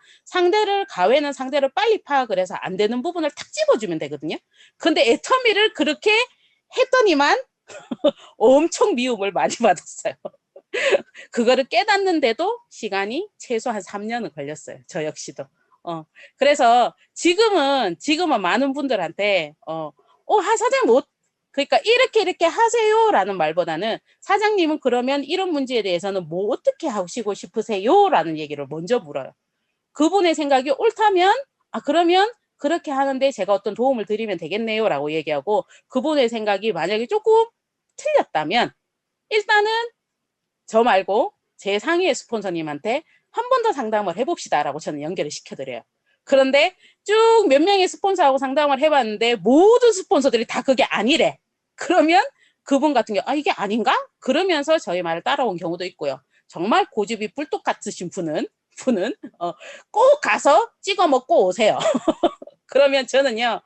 가회는 상대를 빨리 파악을 해서 안 되는 부분을 탁 집어주면 되거든요. 근데 애터미를 그렇게 했더니만 엄청 미움을 많이 받았어요. 그거를 깨닫는데도 시간이 최소한 3년은 걸렸어요. 저 역시도. 그래서 지금은 많은 분들한테 사장님 그러니까 이렇게 하세요라는 말보다는 사장님은 그러면 이런 문제에 대해서는 뭐 어떻게 하시고 싶으세요라는 얘기를 먼저 물어요. 그분의 생각이 옳다면 그러면 그렇게 하는데 제가 어떤 도움을 드리면 되겠네요라고 얘기하고 그분의 생각이 만약에 조금 틀렸다면 일단은 저 말고 제 상위의 스폰서님한테 한 번 더 상담을 해봅시다라고 저는 연결을 시켜드려요. 그런데 쭉 몇 명의 스폰서하고 상담을 해봤는데 모든 스폰서들이 다 그게 아니래. 그러면 그분 같은 경우 이게 아닌가? 그러면서 저희 말을 따라온 경우도 있고요. 정말 고집이 뿔뚝 같으신 분은 꼭 가서 찍어 먹고 오세요. 그러면 저는요.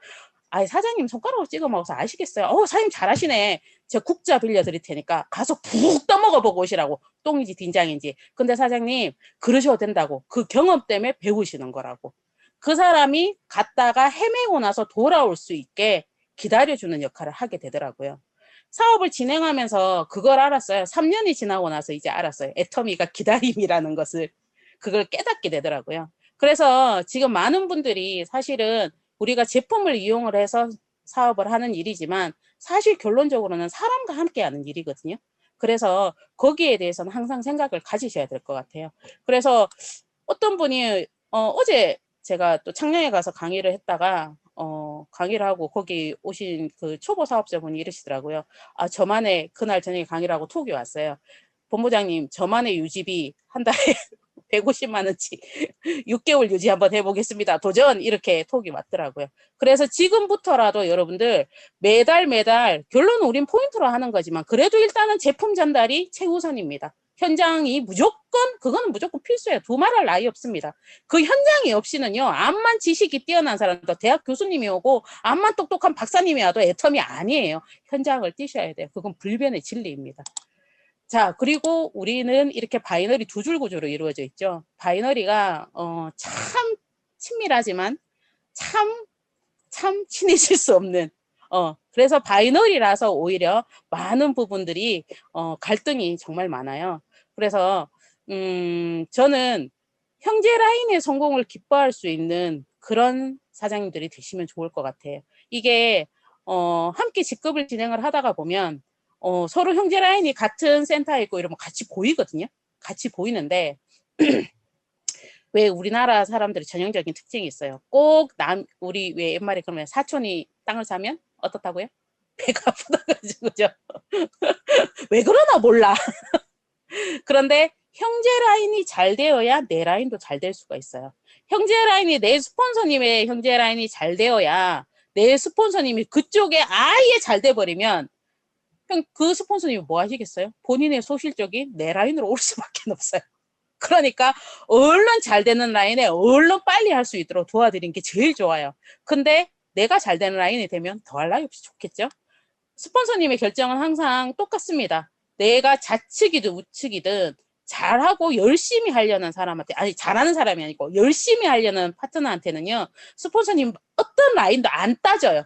아, 사장님 손가락으로 찍어 먹어서 아시겠어요? 사장님 잘하시네. 제가 국자 빌려드릴 테니까 가서 푹 떠먹어보고 오시라고. 똥인지 된장인지. 근데 사장님 그러셔도 된다고. 그 경험 때문에 배우시는 거라고. 그 사람이 갔다가 헤매고 나서 돌아올 수 있게 기다려주는 역할을 하게 되더라고요. 사업을 진행하면서 그걸 알았어요. 3년이 지나고 나서 이제 알았어요. 애터미가 기다림이라는 것을. 그걸 깨닫게 되더라고요. 그래서 지금 많은 분들이 사실은 우리가 제품을 이용을 해서 사업을 하는 일이지만 사실 결론적으로는 사람과 함께 하는 일이거든요. 그래서 거기에 대해서는 항상 생각을 가지셔야 될 것 같아요. 그래서 어떤 분이 어제 제가 또 창녕에 가서 강의를 했다가 강의를 하고 거기 오신 그 초보 사업자분이 이러시더라고요. 아, 저만의 그날 저녁에 강의를 하고 톡이 왔어요. 본부장님, 저만의 유지비 한 달에 150만 원치 6개월 유지 한번 해보겠습니다. 도전! 이렇게 톡이 왔더라고요. 그래서 지금부터라도 여러분들 매달 결론은 우린 포인트로 하는 거지만 그래도 일단은 제품 전달이 최우선입니다. 현장이 그거는 무조건 필수예요. 두말할 나위 없습니다. 그 현장이 없이는요, 암만 지식이 뛰어난 사람도 대학 교수님이 오고 암만 똑똑한 박사님이 와도 애텀이 아니에요. 현장을 뛰셔야 돼요. 그건 불변의 진리입니다. 자, 그리고 우리는 이렇게 바이너리 두 줄 구조로 이루어져 있죠. 바이너리가 참 친밀하지만 참 친해질 수 없는 그래서 바이너리라서 오히려 많은 부분들이 갈등이 정말 많아요. 그래서 저는 형제 라인의 성공을 기뻐할 수 있는 그런 사장님들이 되시면 좋을 것 같아요. 이게 함께 직급을 진행을 하다가 보면 서로 형제 라인이 같은 센터에 있고 이러면 같이 보이거든요. 같이 보이는데 왜 우리나라 사람들이 전형적인 특징이 있어요. 꼭 우리 왜 옛말에 그러면 사촌이 땅을 사면 어떻다고요? 배가 아프다가지고 그죠? 왜 그러나 몰라. 그런데 형제 라인이 잘 되어야 내 라인도 잘 될 수가 있어요. 형제 라인이 내 스폰서님의 형제 라인이 잘 되어야 내 스폰서님이 그쪽에 아예 잘 돼버리면 그 스폰서님이 뭐 하시겠어요? 본인의 소실적인 내 라인으로 올 수밖에 없어요. 그러니까 얼른 잘 되는 라인에 얼른 빨리 할 수 있도록 도와드리는 게 제일 좋아요. 근데 내가 잘 되는 라인이 되면 더할 나위 없이 좋겠죠? 스폰서님의 결정은 항상 똑같습니다. 내가 좌측이든 우측이든 잘하고 열심히 하려는 사람한테, 아니 잘하는 사람이 아니고 열심히 하려는 파트너한테는요, 스폰서님 어떤 라인도 안 따져요.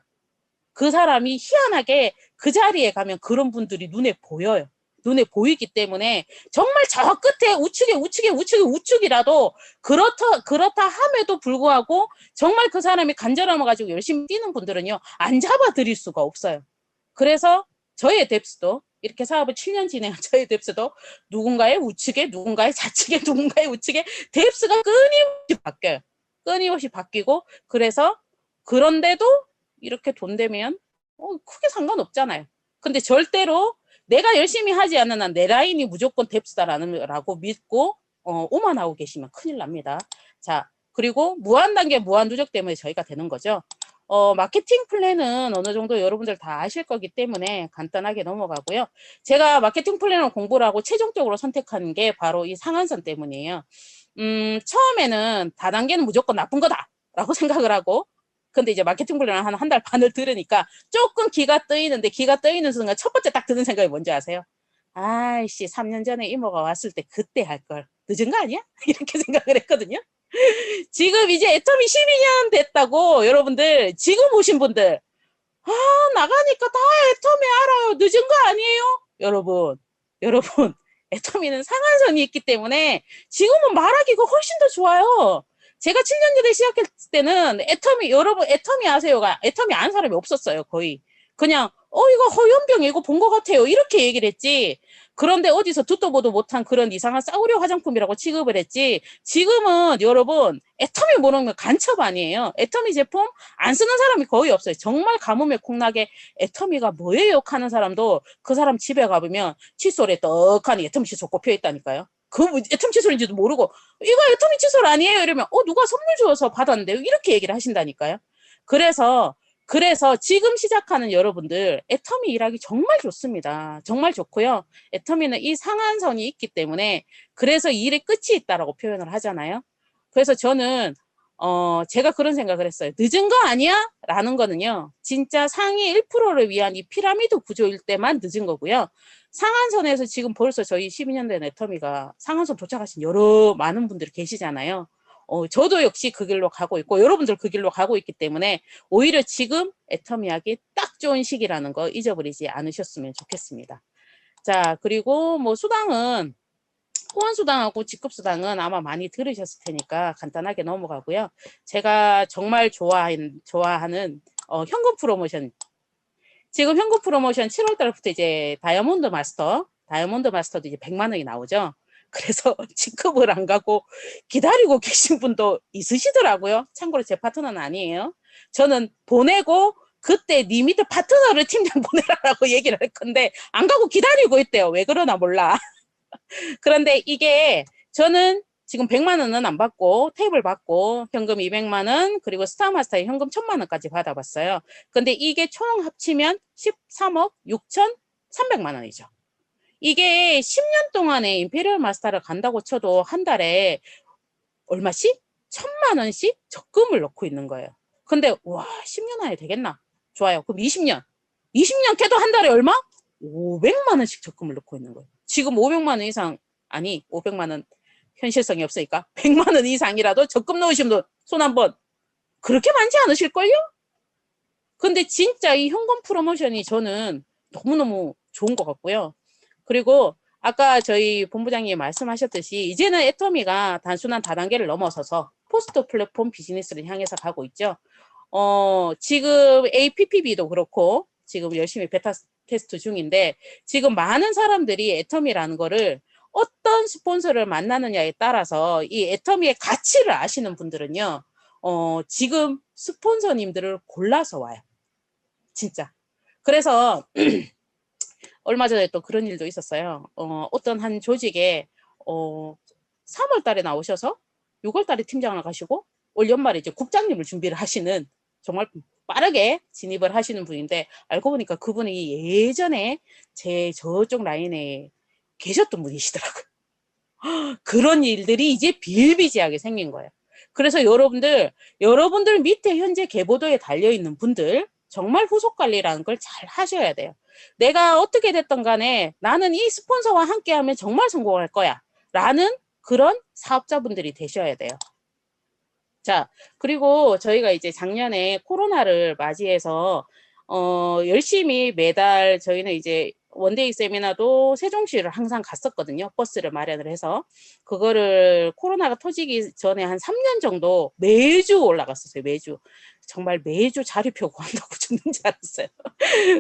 그 사람이 희한하게 그 자리에 가면 그런 분들이 눈에 보여요. 눈에 보이기 때문에 정말 저 끝에 우측이라도 그렇다 함에도 불구하고 정말 그 사람이 간절함을 가지고 열심히 뛰는 분들은요, 안 잡아드릴 수가 없어요. 그래서 저의 뎁스도 이렇게 사업을 7년 진행한 저의 뎁스도 누군가의 우측에 누군가의 좌측에 누군가의 우측에 뎁스가 끊임없이 바뀌어요. 끊임없이 바뀌고 그래서 그런데도 이렇게 돈 되면 크게 상관없잖아요. 근데 절대로 내가 열심히 하지 않는 한 내 라인이 무조건 뎁스다라고 믿고 오만하고 계시면 큰일 납니다. 자, 그리고 무한단계 무한누적 때문에 저희가 되는 거죠. 마케팅 플랜은 어느 정도 여러분들 다 아실 거기 때문에 간단하게 넘어가고요. 제가 마케팅 플랜을 공부를 하고 최종적으로 선택한 게 바로 이 상한선 때문이에요. 처음에는 다단계는 무조건 나쁜 거다라고 생각을 하고 근데 이제 마케팅 플랜을 한 달 반을 들으니까 조금 기가 뜨이는데 기가 뜨이는 순간 첫 번째 딱 드는 생각이 뭔지 아세요? 아이씨 3년 전에 이모가 왔을 때 그때 할 걸 늦은 거 아니야? 이렇게 생각을 했거든요. 지금 이제 애터미 12년 됐다고 여러분들 지금 오신 분들 나가니까 다 애터미 알아요. 늦은 거 아니에요? 여러분 애터미는 상한선이 있기 때문에 지금은 말하기가 훨씬 더 좋아요. 제가 7년 전에 시작했을 때는 여러분 애터미 아세요가 애터미 아는 사람이 없었어요. 거의 그냥 이거 허연병 이거 본 것 같아요. 이렇게 얘기를 했지. 그런데 어디서 듣도 보도 못한 그런 이상한 싸구려 화장품이라고 취급을 했지. 지금은 여러분 애터미 모르는 건 간첩 아니에요. 애터미 제품 안 쓰는 사람이 거의 없어요. 정말 가뭄에 콩나게 애터미가 뭐예요? 하는 사람도 그 사람 집에 가보면 칫솔에 떡하니 애터미 칫솔 꼽혀 있다니까요. 그 애터미 칫솔인지도 모르고 이거 애터미 칫솔 아니에요? 이러면 누가 선물 주어서 받았는데 이렇게 얘기를 하신다니까요. 그래서 지금 시작하는 여러분들 애터미 일하기 정말 좋습니다. 정말 좋고요. 애터미는 이 상한선이 있기 때문에 그래서 일의 끝이 있다라고 표현을 하잖아요. 그래서 저는 제가 그런 생각을 했어요. 늦은 거 아니야? 라는 거는요, 진짜 상위 1%를 위한 이 피라미드 구조일 때만 늦은 거고요. 상한선에서 지금 벌써 저희 12년 된 애터미가 상한선 도착하신 여러 많은 분들이 계시잖아요. 저도 역시 그 길로 가고 있고, 여러분들 그 길로 가고 있기 때문에, 오히려 지금 애터미 하기 딱 좋은 시기라는 거 잊어버리지 않으셨으면 좋겠습니다. 자, 그리고 뭐 수당은, 후원수당하고 직급수당은 아마 많이 들으셨을 테니까 간단하게 넘어가고요. 제가 정말 좋아하는 현금 프로모션. 지금 현금 프로모션 7월 달부터 이제 다이아몬드 마스터도 이제 100만 원이 나오죠. 그래서 직급을 안 가고 기다리고 계신 분도 있으시더라고요. 참고로 제 파트너는 아니에요. 저는 보내고 그때 니 밑에 파트너를 팀장 보내라고 얘기를 할 건데 안 가고 기다리고 있대요. 왜 그러나 몰라. 그런데 이게 저는 지금 100만 원은 안 받고 탭을 받고 현금 200만 원 그리고 스타마스터에 현금 1000만 원까지 받아봤어요. 근데 이게 총 합치면 13억 6,300만 원이죠. 이게 10년 동안에 임페리얼 마스터를 간다고 쳐도 한 달에 얼마씩? 1000만 원씩 적금을 넣고 있는 거예요. 근데 와 10년 안에 되겠나? 좋아요. 그럼 20년. 20년 캐도 한 달에 얼마? 500만 원씩 적금을 넣고 있는 거예요. 지금 500만 원 이상, 아니 500만 원 현실성이 없으니까 100만 원 이상이라도 적금 넣으신 분 손 한번. 그렇게 많지 않으실걸요? 근데 진짜 이 현금 프로모션이 저는 너무너무 좋은 것 같고요. 그리고 아까 저희 본부장님이 말씀하셨듯이 이제는 애터미가 단순한 다단계를 넘어서서 포스트 플랫폼 비즈니스를 향해서 가고 있죠. 지금 APPB도 그렇고 지금 열심히 베타 테스트 중인데 지금 많은 사람들이 애터미라는 거를 어떤 스폰서를 만나느냐에 따라서 이 애터미의 가치를 아시는 분들은요. 지금 스폰서님들을 골라서 와요. 진짜. 그래서 얼마 전에 또 그런 일도 있었어요. 어떤 한 조직에 3월 달에 나오셔서 6월 달에 팀장을 가시고 올 연말에 이제 국장님을 준비를 하시는 정말 빠르게 진입을 하시는 분인데 알고 보니까 그분이 예전에 제 저쪽 라인에 계셨던 분이시더라고요. 그런 일들이 이제 비일비재하게 생긴 거예요. 그래서 여러분들 밑에 현재 계보도에 달려있는 분들 정말 후속 관리라는 걸 잘 하셔야 돼요. 내가 어떻게 됐든 간에 나는 이 스폰서와 함께하면 정말 성공할 거야 라는 그런 사업자분들이 되셔야 돼요. 자, 그리고 저희가 이제 작년에 코로나를 맞이해서 열심히 매달 저희는 이제 원데이 세미나도 세종시를 항상 갔었거든요. 버스를 마련을 해서. 그거를 코로나가 터지기 전에 한 3년 정도 매주 올라갔었어요. 매주. 정말 매주 자리표 구한다고 죽는 줄 알았어요.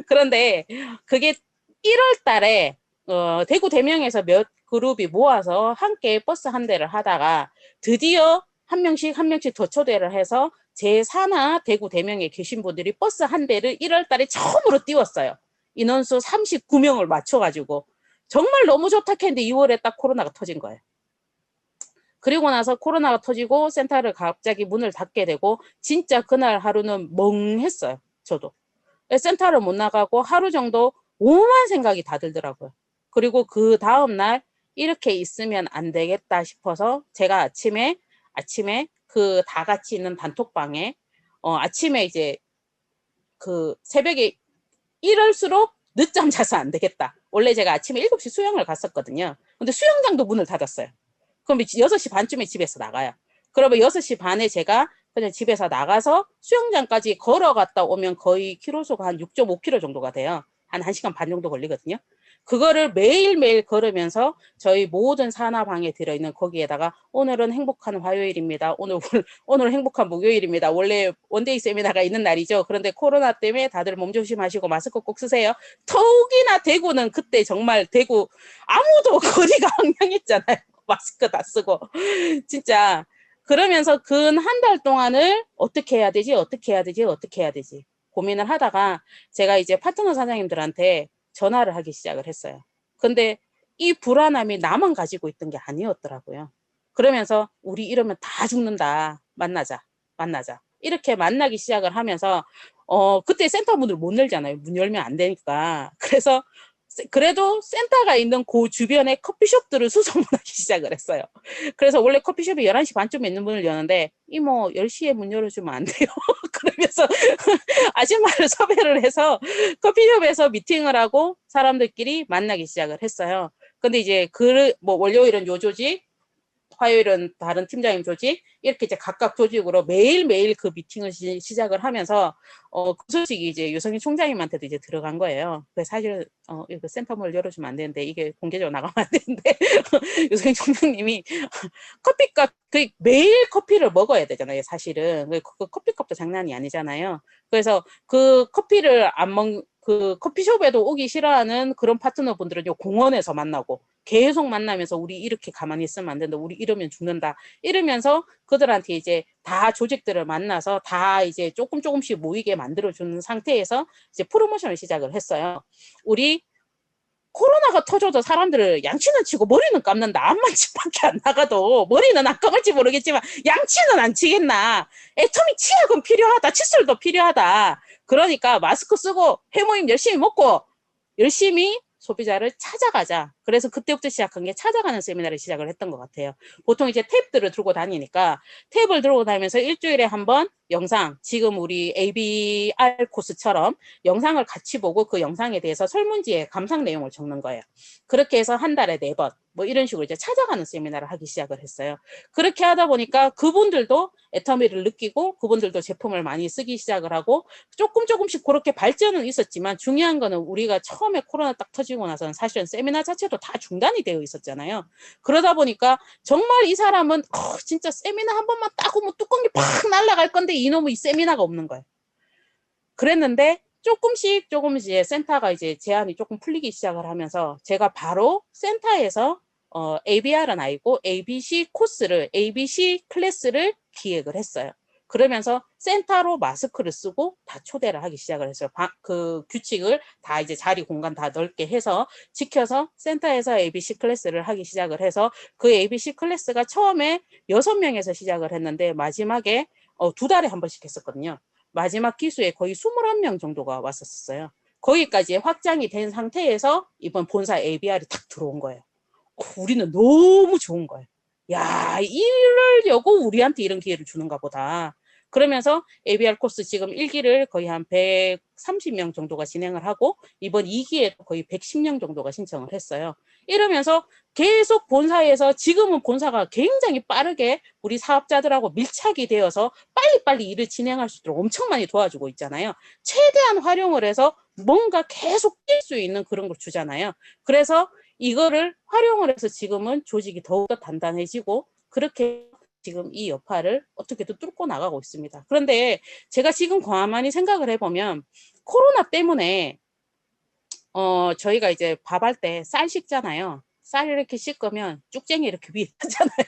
그런데 그게 1월 달에 대구 대명에서 몇 그룹이 모아서 함께 버스 한 대를 하다가 드디어 한 명씩 더 초대를 해서 제4나 대구 대명에 계신 분들이 버스 한 대를 1월 달에 처음으로 띄웠어요. 인원수 39명을 맞춰가지고 정말 너무 좋다 했는데 2월에 딱 코로나가 터진 거예요. 그리고 나서 코로나가 터지고 센터를 갑자기 문을 닫게 되고 진짜 그날 하루는 멍했어요. 저도. 센터를 못 나가고 하루 정도 오만 생각이 다 들더라고요. 그리고 그 다음날 이렇게 있으면 안 되겠다 싶어서 제가 아침에 그 다 같이 있는 단톡방에 아침에 이제 그 새벽에 이럴수록 늦잠 자서 안 되겠다. 원래 제가 아침에 7시 수영을 갔었거든요. 근데 수영장도 문을 닫았어요. 그럼 6시 반쯤에 집에서 나가요. 그러면 6시 반에 제가 그냥 집에서 나가서 수영장까지 걸어갔다 오면 거의 키로수가 한 6.5km 정도가 돼요. 한 1시간 반 정도 걸리거든요. 그거를 매일매일 걸으면서 저희 모든 산하방에 들어있는 거기에다가 오늘은 행복한 화요일입니다. 오늘 행복한 목요일입니다. 원래 원데이 세미나가 있는 날이죠. 그런데 코로나 때문에 다들 몸 조심하시고 마스크 꼭 쓰세요. 더욱이나 대구는 그때 정말 대구 아무도 거리가 황량했잖아요. 마스크 다 쓰고. 진짜. 그러면서 근 한 달 동안을 어떻게 해야 되지? 고민을 하다가 제가 이제 파트너 사장님들한테 전화를 하기 시작을 했어요. 근데 이 불안함이 나만 가지고 있던 게 아니었더라고요. 그러면서 우리 이러면 다 죽는다. 만나자. 이렇게 만나기 시작을 하면서 그때 센터 문을 못 열잖아요. 문 열면 안 되니까. 그래서 그래도 센터가 있는 그 주변에 커피숍들을 수소문하기 시작을 했어요. 그래서 원래 커피숍이 11시 반쯤에 있는 문을 여는데 이모 10시에 문 열어주면 안 돼요. 그러면서 아줌마를 섭외를 해서 커피숍에서 미팅을 하고 사람들끼리 만나기 시작을 했어요. 근데 이제 뭐 월요일은 요 조직, 화요일은 다른 팀장님 조직, 이렇게 이제 각각 조직으로 매일매일 그 미팅을 시작을 하면서, 그 소식이 이제 유성희 총장님한테도 이제 들어간 거예요. 사실, 이거 센터문을 열어주면 안 되는데, 이게 공개적으로 나가면 안 되는데, 유성희 총장님이 커피값, 매일 커피를 먹어야 되잖아요, 사실은. 그 커피값도 장난이 아니잖아요. 그래서 그 커피를 안 그 커피숍에도 오기 싫어하는 그런 파트너분들은 요 공원에서 만나고 계속 만나면서 우리 이렇게 가만히 있으면 안 된다. 우리 이러면 죽는다. 이러면서 그들한테 이제 다 조직들을 만나서 다 이제 조금씩 모이게 만들어주는 상태에서 이제 프로모션을 시작을 했어요. 우리 코로나가 터져도 사람들을 양치는 치고 머리는 감는다. 암만 집밖에 안 나가도 머리는 안 감을지 모르겠지만 양치는 안 치겠나. 애터미 치약은 필요하다. 칫솔도 필요하다. 그러니까 마스크 쓰고 해모임 열심히 먹고 열심히 소비자를 찾아가자. 그래서 그때부터 시작한 게 찾아가는 세미나를 시작을 했던 것 같아요. 보통 이제 탭들을 들고 다니니까 탭을 들고 다니면서 일주일에 한 번 영상, 지금 우리 ABR 코스처럼 영상을 같이 보고 그 영상에 대해서 설문지에 감상 내용을 적는 거예요. 그렇게 해서 한 달에 4번 뭐 이런 식으로 이제 찾아가는 세미나를 하기 시작을 했어요. 그렇게 하다 보니까 그분들도 애터미를 느끼고 그분들도 제품을 많이 쓰기 시작을 하고 조금씩 그렇게 발전은 있었지만 중요한 거는 우리가 처음에 코로나 딱 터지고 나서는 사실은 세미나 자체도 다 중단이 되어 있었잖아요. 그러다 보니까 정말 이 사람은 진짜 세미나 한 번만 따고 뭐 뚜껑이 팍 날아갈 건데 이놈의 이 세미나가 없는 거예요. 그랬는데 조금씩 센터가 이제 제한이 조금 풀리기 시작을 하면서 제가 바로 센터에서 ABR은 아니고 ABC 코스를, ABC 클래스를 기획을 했어요. 그러면서 센터로 마스크를 쓰고 다 초대를 하기 시작을 했어요. 그 규칙을 다 이제 자리 공간 다 넓게 해서 지켜서 센터에서 ABC 클래스를 하기 시작을 해서 그 ABC 클래스가 처음에 6명에서 시작을 했는데 마지막에 2달에 한 번씩 했었거든요. 마지막 기수에 거의 21명 정도가 왔었어요. 거기까지 확장이 된 상태에서 이번 본사 ABR이 탁 들어온 거예요. 우리는 너무 좋은 거예요. 야, 이러려고 우리한테 이런 기회를 주는가 보다. 그러면서 ABR 코스 지금 1기를 거의 한 130명 정도가 진행을 하고 이번 2기에 거의 110명 정도가 신청을 했어요. 이러면서 계속 본사에서 지금은 본사가 굉장히 빠르게 우리 사업자들하고 밀착이 되어서 빨리빨리 일을 진행할 수 있도록 엄청 많이 도와주고 있잖아요. 최대한 활용을 해서 뭔가 계속 뛸 수 있는 그런 걸 주잖아요. 그래서 이거를 활용을 해서 지금은 조직이 더욱더 단단해지고 그렇게 지금 이 여파를 어떻게든 뚫고 나가고 있습니다. 그런데 제가 지금 가만히 생각을 해보면 코로나 때문에 저희가 이제 밥할 때 쌀 씻잖아요. 쌀 이렇게 씻으면 쭉쟁이 이렇게 위에 하잖아요.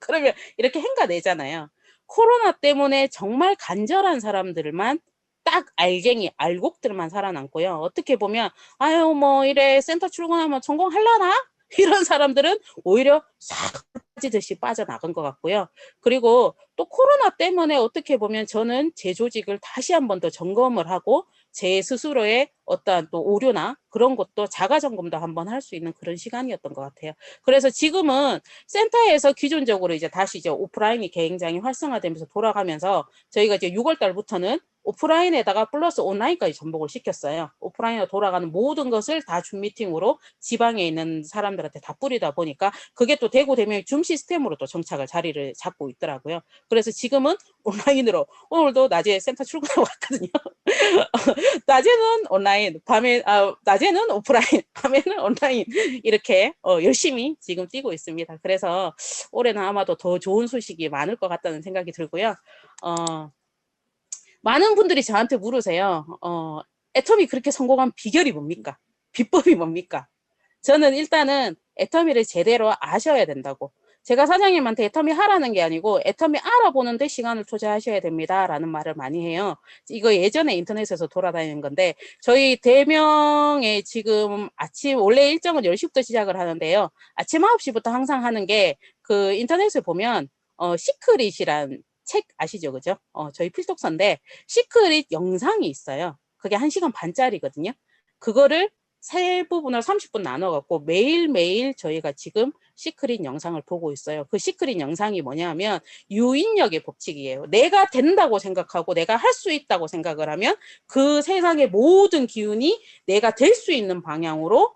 그러면 이렇게 헹가내잖아요. 코로나 때문에 정말 간절한 사람들만 딱 알갱이, 알곡들만 살아남고요. 어떻게 보면 아유 뭐 이래 센터 출근하면 전공하려나? 이런 사람들은 오히려 싹 빠지듯이 빠져나간 것 같고요. 그리고 또 코로나 때문에 어떻게 보면 저는 제 조직을 다시 한 번 더 점검을 하고 제 스스로의 어떠한 또 오류나 그런 것도 자가 점검도 한번 할 수 있는 그런 시간이었던 것 같아요. 그래서 지금은 센터에서 기존적으로 이제 다시 이제 오프라인이 굉장히 활성화되면서 돌아가면서 저희가 이제 6월 달부터는 오프라인에다가 플러스 온라인까지 전복을 시켰어요. 오프라인으로 돌아가는 모든 것을 다 줌 미팅으로 지방에 있는 사람들한테 다 뿌리다 보니까 그게 또 대구 대명이 줌 시스템으로 또 정착을 자리를 잡고 있더라고요. 그래서 지금은 온라인으로 오늘도 낮에 센터 출근하고 왔거든요. 낮에는 온라인, 낮에는 오프라인, 밤에는 온라인 이렇게 열심히 지금 뛰고 있습니다. 그래서 올해는 아마도 더 좋은 소식이 많을 것 같다는 생각이 들고요. 많은 분들이 저한테 물으세요. 애터미 그렇게 성공한 비결이 뭡니까? 비법이 뭡니까? 저는 일단은 애터미를 제대로 아셔야 된다고. 제가 사장님한테 애터미 하라는 게 아니고 애터미 알아보는데 시간을 투자하셔야 됩니다라는 말을 많이 해요. 이거 예전에 인터넷에서 돌아다니는 건데 저희 대명에 지금 아침 원래 일정은 10시부터 시작을 하는데요. 아침 9시부터 항상 하는 게 그 인터넷에 보면 시크릿이란 책 아시죠? 그죠? 저희 필독서인데 시크릿 영상이 있어요. 그게 1시간 반짜리거든요. 그거를 세 부분을 30분 나눠갖고 매일매일 저희가 지금 시크릿 영상을 보고 있어요. 그 시크릿 영상이 뭐냐면 유인력의 법칙이에요. 내가 된다고 생각하고 내가 할 수 있다고 생각을 하면 그 세상의 모든 기운이 내가 될 수 있는 방향으로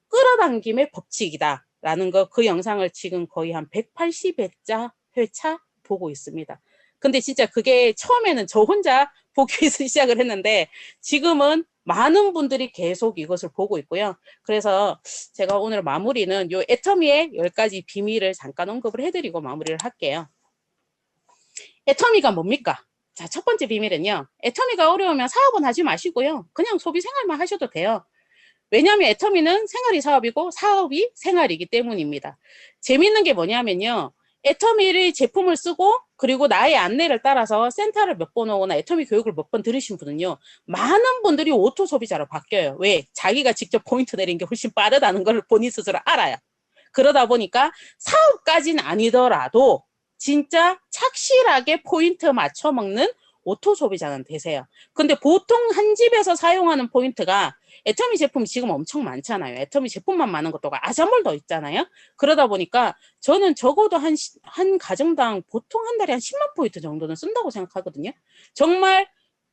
끌어당김의 법칙이다. 라는 거, 그 영상을 지금 거의 한 180회차 보고 있습니다. 근데 진짜 그게 처음에는 저 혼자 보기 위해서 시작을 했는데 지금은 많은 분들이 계속 이것을 보고 있고요. 그래서 제가 오늘 마무리는 요 애터미의 10가지 비밀을 잠깐 언급을 해드리고 마무리를 할게요. 애터미가 뭡니까? 자, 첫 번째 비밀은요. 애터미가 어려우면 사업은 하지 마시고요. 그냥 소비 생활만 하셔도 돼요. 왜냐하면 애터미는 생활이 사업이고 사업이 생활이기 때문입니다. 재밌는 게 뭐냐면요. 애터미의 제품을 쓰고 그리고 나의 안내를 따라서 센터를 몇 번 오거나 애터미 교육을 몇 번 들으신 분은요. 많은 분들이 오토 소비자로 바뀌어요. 왜? 자기가 직접 포인트 내린 게 훨씬 빠르다는 걸 본인 스스로 알아요. 그러다 보니까 사업까지는 아니더라도 진짜 착실하게 포인트 맞춰 먹는 오토 소비자는 되세요. 근데 보통 한 집에서 사용하는 포인트가 애터미 제품이 지금 엄청 많잖아요. 애터미 제품만 많은 것도 아자몰도 있잖아요. 그러다 보니까 저는 적어도 한 가정당 보통 한 달에 한 10만 포인트 정도는 쓴다고 생각하거든요. 정말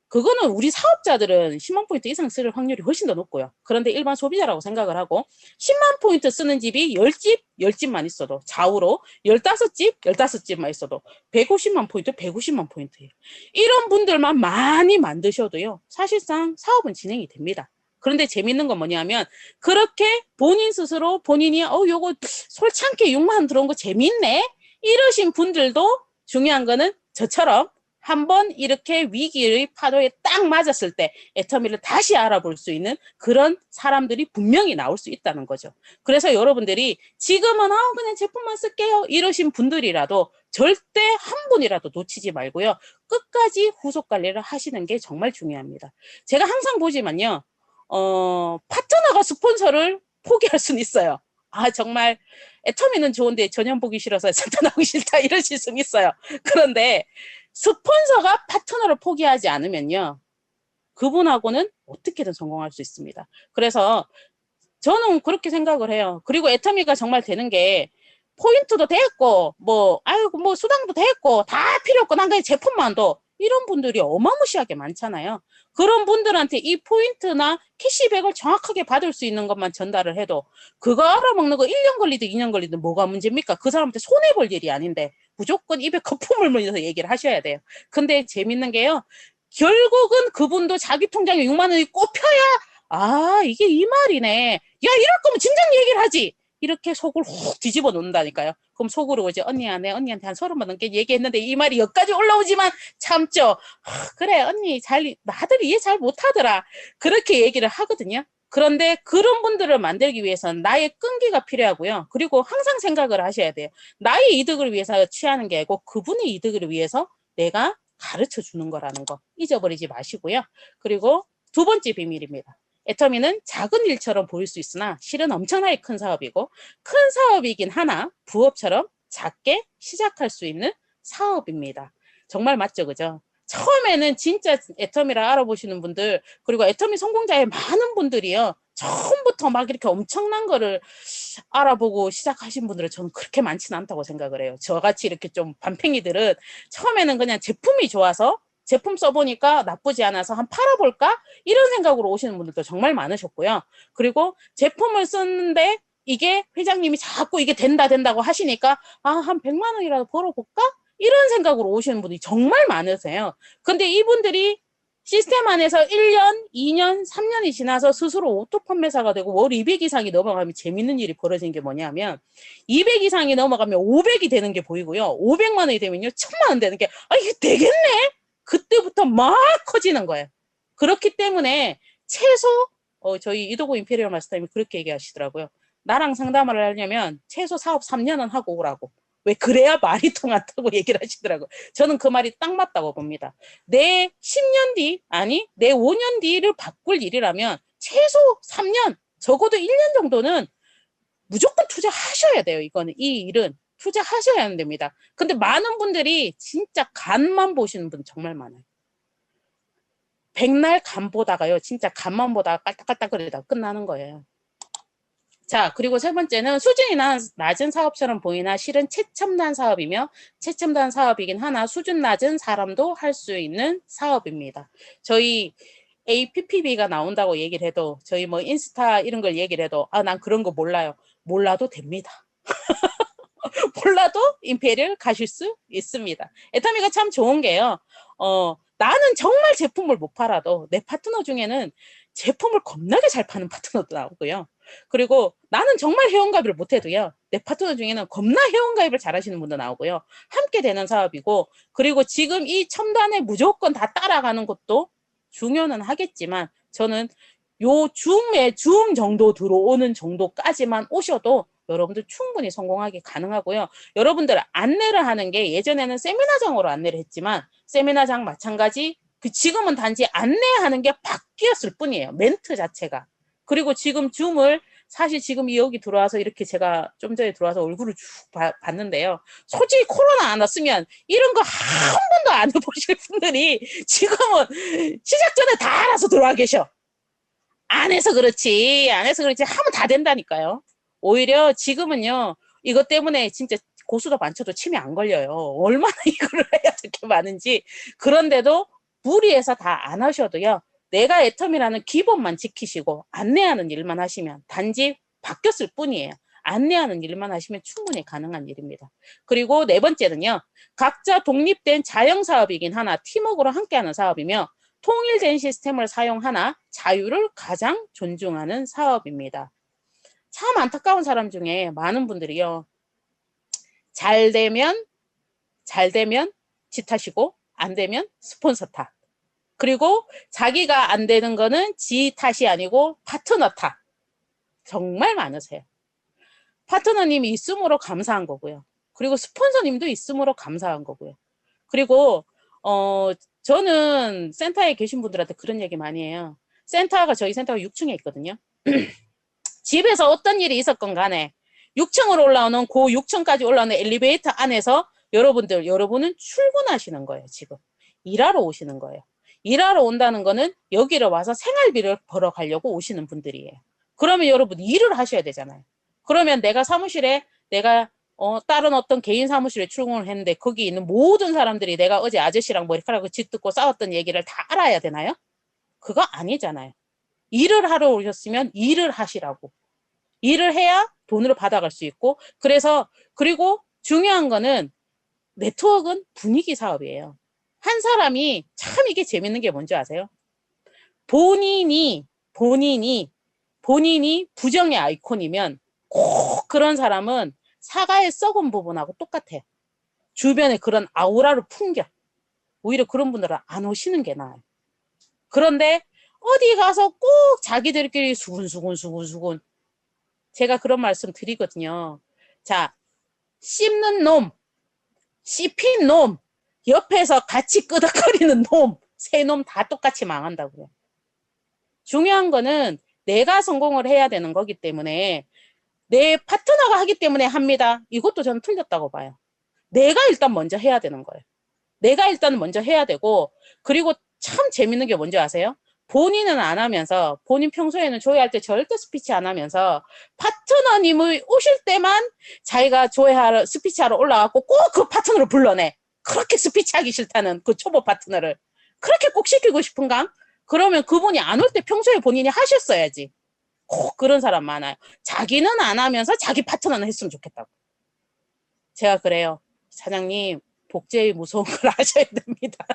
그거는 우리 사업자들은 10만 포인트 이상 쓸 확률이 훨씬 더 높고요. 그런데 일반 소비자라고 생각을 하고 10만 포인트 쓰는 집이 10집, 10집만 있어도 좌우로 15집, 15집만 있어도 150만 포인트, 150만 포인트예요. 이런 분들만 많이 만드셔도요. 사실상 사업은 진행이 됩니다. 그런데 재밌는 건 뭐냐면 그렇게 본인 스스로 본인이 요거 솔창게 6만 원 들어온 거 재밌네 이러신 분들도 중요한 거는 저처럼 한번 이렇게 위기의 파도에 딱 맞았을 때 애터미를 다시 알아볼 수 있는 그런 사람들이 분명히 나올 수 있다는 거죠. 그래서 여러분들이 지금은 그냥 제품만 쓸게요 이러신 분들이라도 절대 한 분이라도 놓치지 말고요. 끝까지 후속 관리를 하시는 게 정말 중요합니다. 제가 항상 보지만요. 파트너가 스폰서를 포기할 수는 있어요. 정말 애터미는 좋은데 전혀 보기 싫어서 센터 나오기 싫다 이러실 수는 있어요. 그런데 스폰서가 파트너를 포기하지 않으면요. 그분하고는 어떻게든 성공할 수 있습니다. 그래서 저는 그렇게 생각을 해요. 그리고 애터미가 정말 되는 게 포인트도 됐고 뭐 수당도 됐고 다 필요 없고 난 그냥 제품만 둬. 이런 분들이 어마무시하게 많잖아요. 그런 분들한테 이 포인트나 캐시백을 정확하게 받을 수 있는 것만 전달을 해도 그거 알아먹는 거 1년 걸리든 2년 걸리든 뭐가 문제입니까? 그 사람한테 손해볼 일이 아닌데 무조건 입에 거품을 물면서 얘기를 하셔야 돼요. 근데 재밌는 게요. 결국은 그분도 자기 통장에 6만 원이 꼽혀야 이게 이 말이네. 야, 이럴 거면 진작 얘기를 하지. 이렇게 속을 훅 뒤집어 놓는다니까요. 그럼 속으로 이제 언니한테 한 30번 넘게 얘기했는데 이 말이 여기까지 올라오지만 참죠. 그래 언니 나들 이해 잘 못하더라. 그렇게 얘기를 하거든요. 그런데 그런 분들을 만들기 위해서는 나의 끈기가 필요하고요. 그리고 항상 생각을 하셔야 돼요. 나의 이득을 위해서 취하는 게 아니고 그분의 이득을 위해서 내가 가르쳐 주는 거라는 거 잊어버리지 마시고요. 그리고 두 번째 비밀입니다. 애터미는 작은 일처럼 보일 수 있으나 실은 엄청나게 큰 사업이고 큰 사업이긴 하나 부업처럼 작게 시작할 수 있는 사업입니다. 정말 맞죠, 그죠? 처음에는 진짜 애터미를 알아보시는 분들 그리고 애터미 성공자의 많은 분들이요. 처음부터 막 이렇게 엄청난 거를 알아보고 시작하신 분들은 저는 그렇게 많지는 않다고 생각을 해요. 저같이 이렇게 좀 반팽이들은 처음에는 그냥 제품이 좋아서 제품 써보니까 나쁘지 않아서 한 팔아볼까? 이런 생각으로 오시는 분들도 정말 많으셨고요. 그리고 제품을 쓰는데 이게 회장님이 자꾸 이게 된다고 하시니까 한 100만 원이라도 벌어볼까? 이런 생각으로 오시는 분이 정말 많으세요. 근데 이분들이 시스템 안에서 1년, 2년, 3년이 지나서 스스로 오토 판매사가 되고 월 200 이상이 넘어가면 재밌는 일이 벌어지는 게 뭐냐면 200 이상이 넘어가면 500이 되는 게 보이고요. 500만 원이 되면요. 1000만 원 되는 게 이게 되겠네? 그때부터 막 커지는 거예요. 그렇기 때문에 최소 저희 이도구 임페리얼 마스터님이 그렇게 얘기하시더라고요. 나랑 상담을 하려면 최소 사업 3년은 하고 오라고. 왜 그래야 말이 통한다고 얘기를 하시더라고요. 저는 그 말이 딱 맞다고 봅니다. 내 10년 뒤 아니 내 5년 뒤를 바꿀 일이라면 최소 3년 적어도 1년 정도는 무조건 투자하셔야 돼요. 이거는 이 일은 투자하셔야 하는 됩니다. 근데 많은 분들이 진짜 간만 보시는 분 정말 많아요. 백날 간 보다가요. 진짜 간만 보다가 깔딱깔딱거리다가 끝나는 거예요. 자, 그리고 세 번째는 수준이 낮은 사업처럼 보이나 실은 최첨단 사업이며 최첨단 사업이긴 하나 수준 낮은 사람도 할 수 있는 사업입니다. 저희 APPB가 나온다고 얘기를 해도 저희 뭐 인스타 이런 걸 얘기를 해도 난 그런 거 몰라요. 몰라도 됩니다. 몰라도 임페리얼 가실 수 있습니다. 애터미가 참 좋은 게요. 나는 정말 제품을 못 팔아도 내 파트너 중에는 제품을 겁나게 잘 파는 파트너도 나오고요. 그리고 나는 정말 회원가입을 못해도요. 내 파트너 중에는 겁나 회원가입을 잘하시는 분도 나오고요. 함께 되는 사업이고 그리고 지금 이 첨단에 무조건 다 따라가는 것도 중요는 하겠지만 저는 요 줌 정도 들어오는 정도까지만 오셔도 여러분들 충분히 성공하기 가능하고요. 여러분들 안내를 하는 게 예전에는 세미나장으로 안내를 했지만 세미나장 마찬가지 지금은 단지 안내하는 게 바뀌었을 뿐이에요. 멘트 자체가. 그리고 지금 줌을 사실 지금 여기 들어와서 이렇게 제가 좀 전에 들어와서 얼굴을 쭉 봤는데요. 솔직히 코로나 안 왔으면 이런 거 한 번도 안 해보실 분들이 지금은 시작 전에 다 알아서 들어와 계셔. 안 해서 그렇지 하면 다 된다니까요. 오히려 지금은요 이것 때문에 진짜 고수도 많쳐도 치매 안 걸려요. 얼마나 이거를 해야 저렇게 많은지. 그런데도 무리해서 다 안 하셔도요 내가 애텀이라는 기본만 지키시고 안내하는 일만 하시면 단지 바뀌었을 뿐이에요. 안내하는 일만 하시면 충분히 가능한 일입니다. 그리고 네 번째는요 각자 독립된 자영사업이긴 하나 팀워크로 함께하는 사업이며 통일된 시스템을 사용하나 자유를 가장 존중하는 사업입니다. 참 안타까운 사람 중에 많은 분들이요. 잘 되면 지 탓이고 안 되면 스폰서 탓. 그리고 자기가 안 되는 거는 지 탓이 아니고 파트너 탓. 정말 많으세요. 파트너님이 있음으로 감사한 거고요. 그리고 스폰서님도 있음으로 감사한 거고요. 그리고 저는 센터에 계신 분들한테 그런 얘기 많이 해요. 저희 센터가 6층에 있거든요. 집에서 어떤 일이 있었건 간에 6층으로 올라오는 그 6층까지 올라오는 엘리베이터 안에서 여러분은 출근하시는 거예요. 지금 일하러 오시는 거예요. 일하러 온다는 거는 여기를 와서 생활비를 벌어 가려고 오시는 분들이에요. 그러면 여러분 일을 하셔야 되잖아요. 그러면 내가 다른 어떤 개인 사무실에 출근을 했는데 거기 있는 모든 사람들이 내가 어제 아저씨랑 머리카락을 짓듣고 싸웠던 얘기를 다 알아야 되나요? 그거 아니잖아요. 일을 하러 오셨으면 일을 하시라고. 일을 해야 돈을 받아갈 수 있고 그리고 중요한 거는 네트워크는 분위기 사업이에요. 한 사람이 참 이게 재밌는 게 뭔지 아세요? 본인이 부정의 아이콘이면 꼭 그런 사람은 사과의 썩은 부분하고 똑같아요. 주변에 그런 아우라를 풍겨. 오히려 그런 분들은 안 오시는 게 나아요. 그런데 어디 가서 꼭 자기들끼리 수군수군 제가 그런 말씀 드리거든요. 자, 씹는 놈, 씹힌 놈, 옆에서 같이 끄덕거리는 놈, 세 놈 다 똑같이 망한다고요. 중요한 거는 내가 성공을 해야 되는 거기 때문에 내 파트너가 하기 때문에 합니다. 이것도 저는 틀렸다고 봐요. 내가 일단 먼저 해야 되는 거예요. 내가 일단 먼저 해야 되고 그리고 참 재밌는 게 뭔지 아세요? 본인은 안 하면서 본인 평소에는 조회할 때 절대 스피치 안 하면서 파트너님이 오실 때만 자기가 조회하러 스피치하러 올라가고 꼭 그 파트너를 불러내. 그렇게 스피치하기 싫다는 그 초보 파트너를 그렇게 꼭 시키고 싶은가? 그러면 그분이 안 올 때 평소에 본인이 하셨어야지. 꼭 그런 사람 많아요. 자기는 안 하면서 자기 파트너는 했으면 좋겠다고. 제가 그래요. 사장님 복제의 무서운 걸 아셔야 됩니다.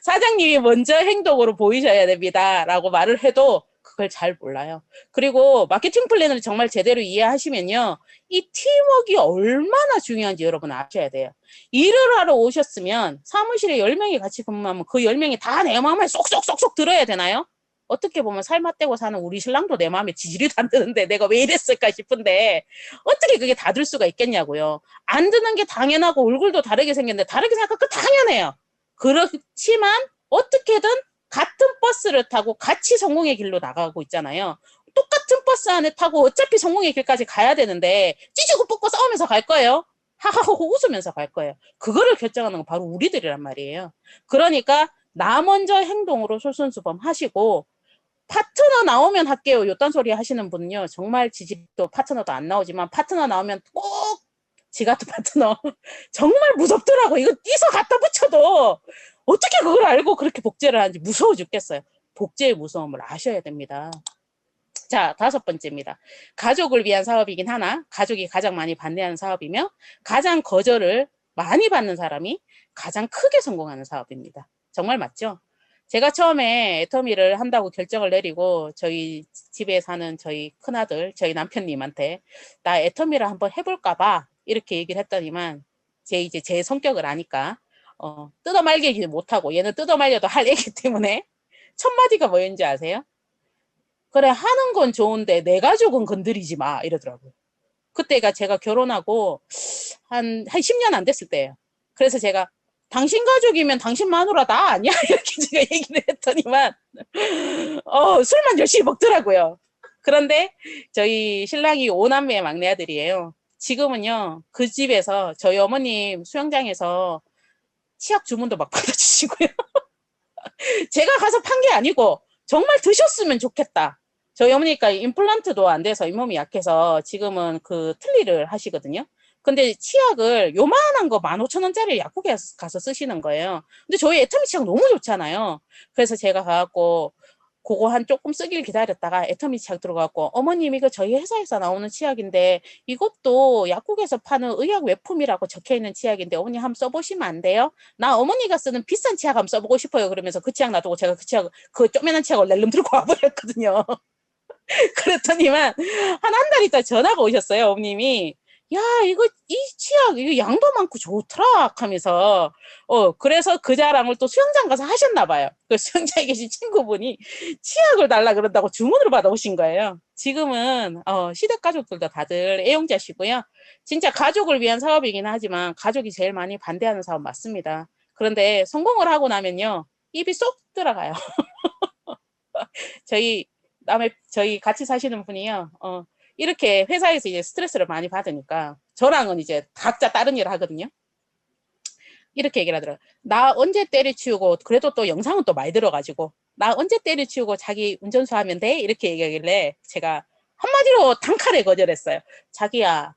사장님이 먼저 행동으로 보이셔야 됩니다. 라고 말을 해도 그걸 잘 몰라요. 그리고 마케팅 플랜을 정말 제대로 이해하시면요. 이 팀워크가 얼마나 중요한지 여러분 아셔야 돼요. 일을 하러 오셨으면 사무실에 10명이 같이 근무하면 그 10명이 다 내 마음에 쏙쏙쏙쏙 들어야 되나요? 어떻게 보면 살맛대고 사는 우리 신랑도 내 마음에 지지리도 안 드는데 내가 왜 이랬을까 싶은데 어떻게 그게 다 들 수가 있겠냐고요. 안 드는 게 당연하고 얼굴도 다르게 생겼는데 다르게 생각하면 그 당연해요. 그렇지만 어떻게든 같은 버스를 타고 같이 성공의 길로 나가고 있잖아요. 똑같은 버스 안에 타고 어차피 성공의 길까지 가야 되는데 찌지고 뽑고 싸우면서 갈 거예요. 하하호호 웃으면서 갈 거예요. 그거를 결정하는 건 바로 우리들이란 말이에요. 그러니까 나 먼저 행동으로 솔선수범 하시고 파트너 나오면 할게요. 요딴 소리 하시는 분은요. 정말 지집도 파트너도 안 나오지만 파트너 나오면 꼭 지가또 파트너 정말 무섭더라고. 이거 띄서 갖다 붙여도 어떻게 그걸 알고 그렇게 복제를 하는지 무서워 죽겠어요. 복제의 무서움을 아셔야 됩니다. 자, 5번째입니다. 가족을 위한 사업이긴 하나 가족이 가장 많이 반대하는 사업이며 가장 거절을 많이 받는 사람이 가장 크게 성공하는 사업입니다. 정말 맞죠? 제가 처음에 애터미를 한다고 결정을 내리고 저희 집에 사는 저희 큰아들, 저희 남편님한테 나 애터미를 한번 해볼까 봐 이렇게 얘기를 했더니만 이제 제 성격을 아니까 뜯어 말리지 못하고 얘는 뜯어 말려도 할 애기 때문에 첫 마디가 뭐였는지 아세요? 그래 하는 건 좋은데 내 가족은 건드리지 마 이러더라고요. 그때가 제가 결혼하고 한 10년 안 됐을 때예요. 그래서 제가 당신 가족이면 당신 마누라 나 아니야? 이렇게 제가 얘기를 했더니만 술만 열심히 먹더라고요. 그런데 저희 신랑이 5남매의 막내 아들이에요. 지금은요 그 집에서 저희 어머님 수영장에서 치약 주문도 막 받아주시고요. 제가 가서 판 게 아니고 정말 드셨으면 좋겠다. 저희 어머니가 임플란트도 안 돼서 잇몸이 약해서 지금은 그 틀니를 하시거든요. 근데 치약을 요만한 거 15,000원짜리 약국에 가서 쓰시는 거예요. 근데 저희 애터미 치약 너무 좋잖아요. 그래서 제가 가갖고 그거 한 조금 쓰길 기다렸다가 애터미 치약 들어가고 어머님 이거 저희 회사에서 나오는 치약인데 이것도 약국에서 파는 의약 외품이라고 적혀있는 치약인데 어머니 한번 써보시면 안 돼요? 나 어머니가 쓰는 비싼 치약 한번 써보고 싶어요. 그러면서 그 치약 놔두고 제가 그 치약 그 쪼매난 치약을 낼름 들고 와버렸거든요. 그랬더니만 한 달 있다 전화가 오셨어요. 어머님이 야 이거 이 치약 이거 양도 많고 좋더라 하면서 그래서 그 자랑을 또 수영장 가서 하셨나 봐요. 그 수영장에 계신 친구분이 치약을 달라 그런다고 주문을 받아오신 거예요. 지금은 시댁 가족들도 다들 애용자시고요. 진짜 가족을 위한 사업이긴 하지만 가족이 제일 많이 반대하는 사업 맞습니다. 그런데 성공을 하고 나면요 입이 쏙 들어가요. 저희 같이 사시는 분이요. 이렇게 회사에서 이제 스트레스를 많이 받으니까 저랑은 이제 각자 다른 일을 하거든요. 이렇게 얘기를 하더라고요. 나 언제 때려치우고 그래도 또 영상은 또 많이 들어가지고 나 언제 때려치우고 자기 운전수 하면 돼? 이렇게 얘기하길래 제가 한마디로 단칼에 거절했어요. 자기야,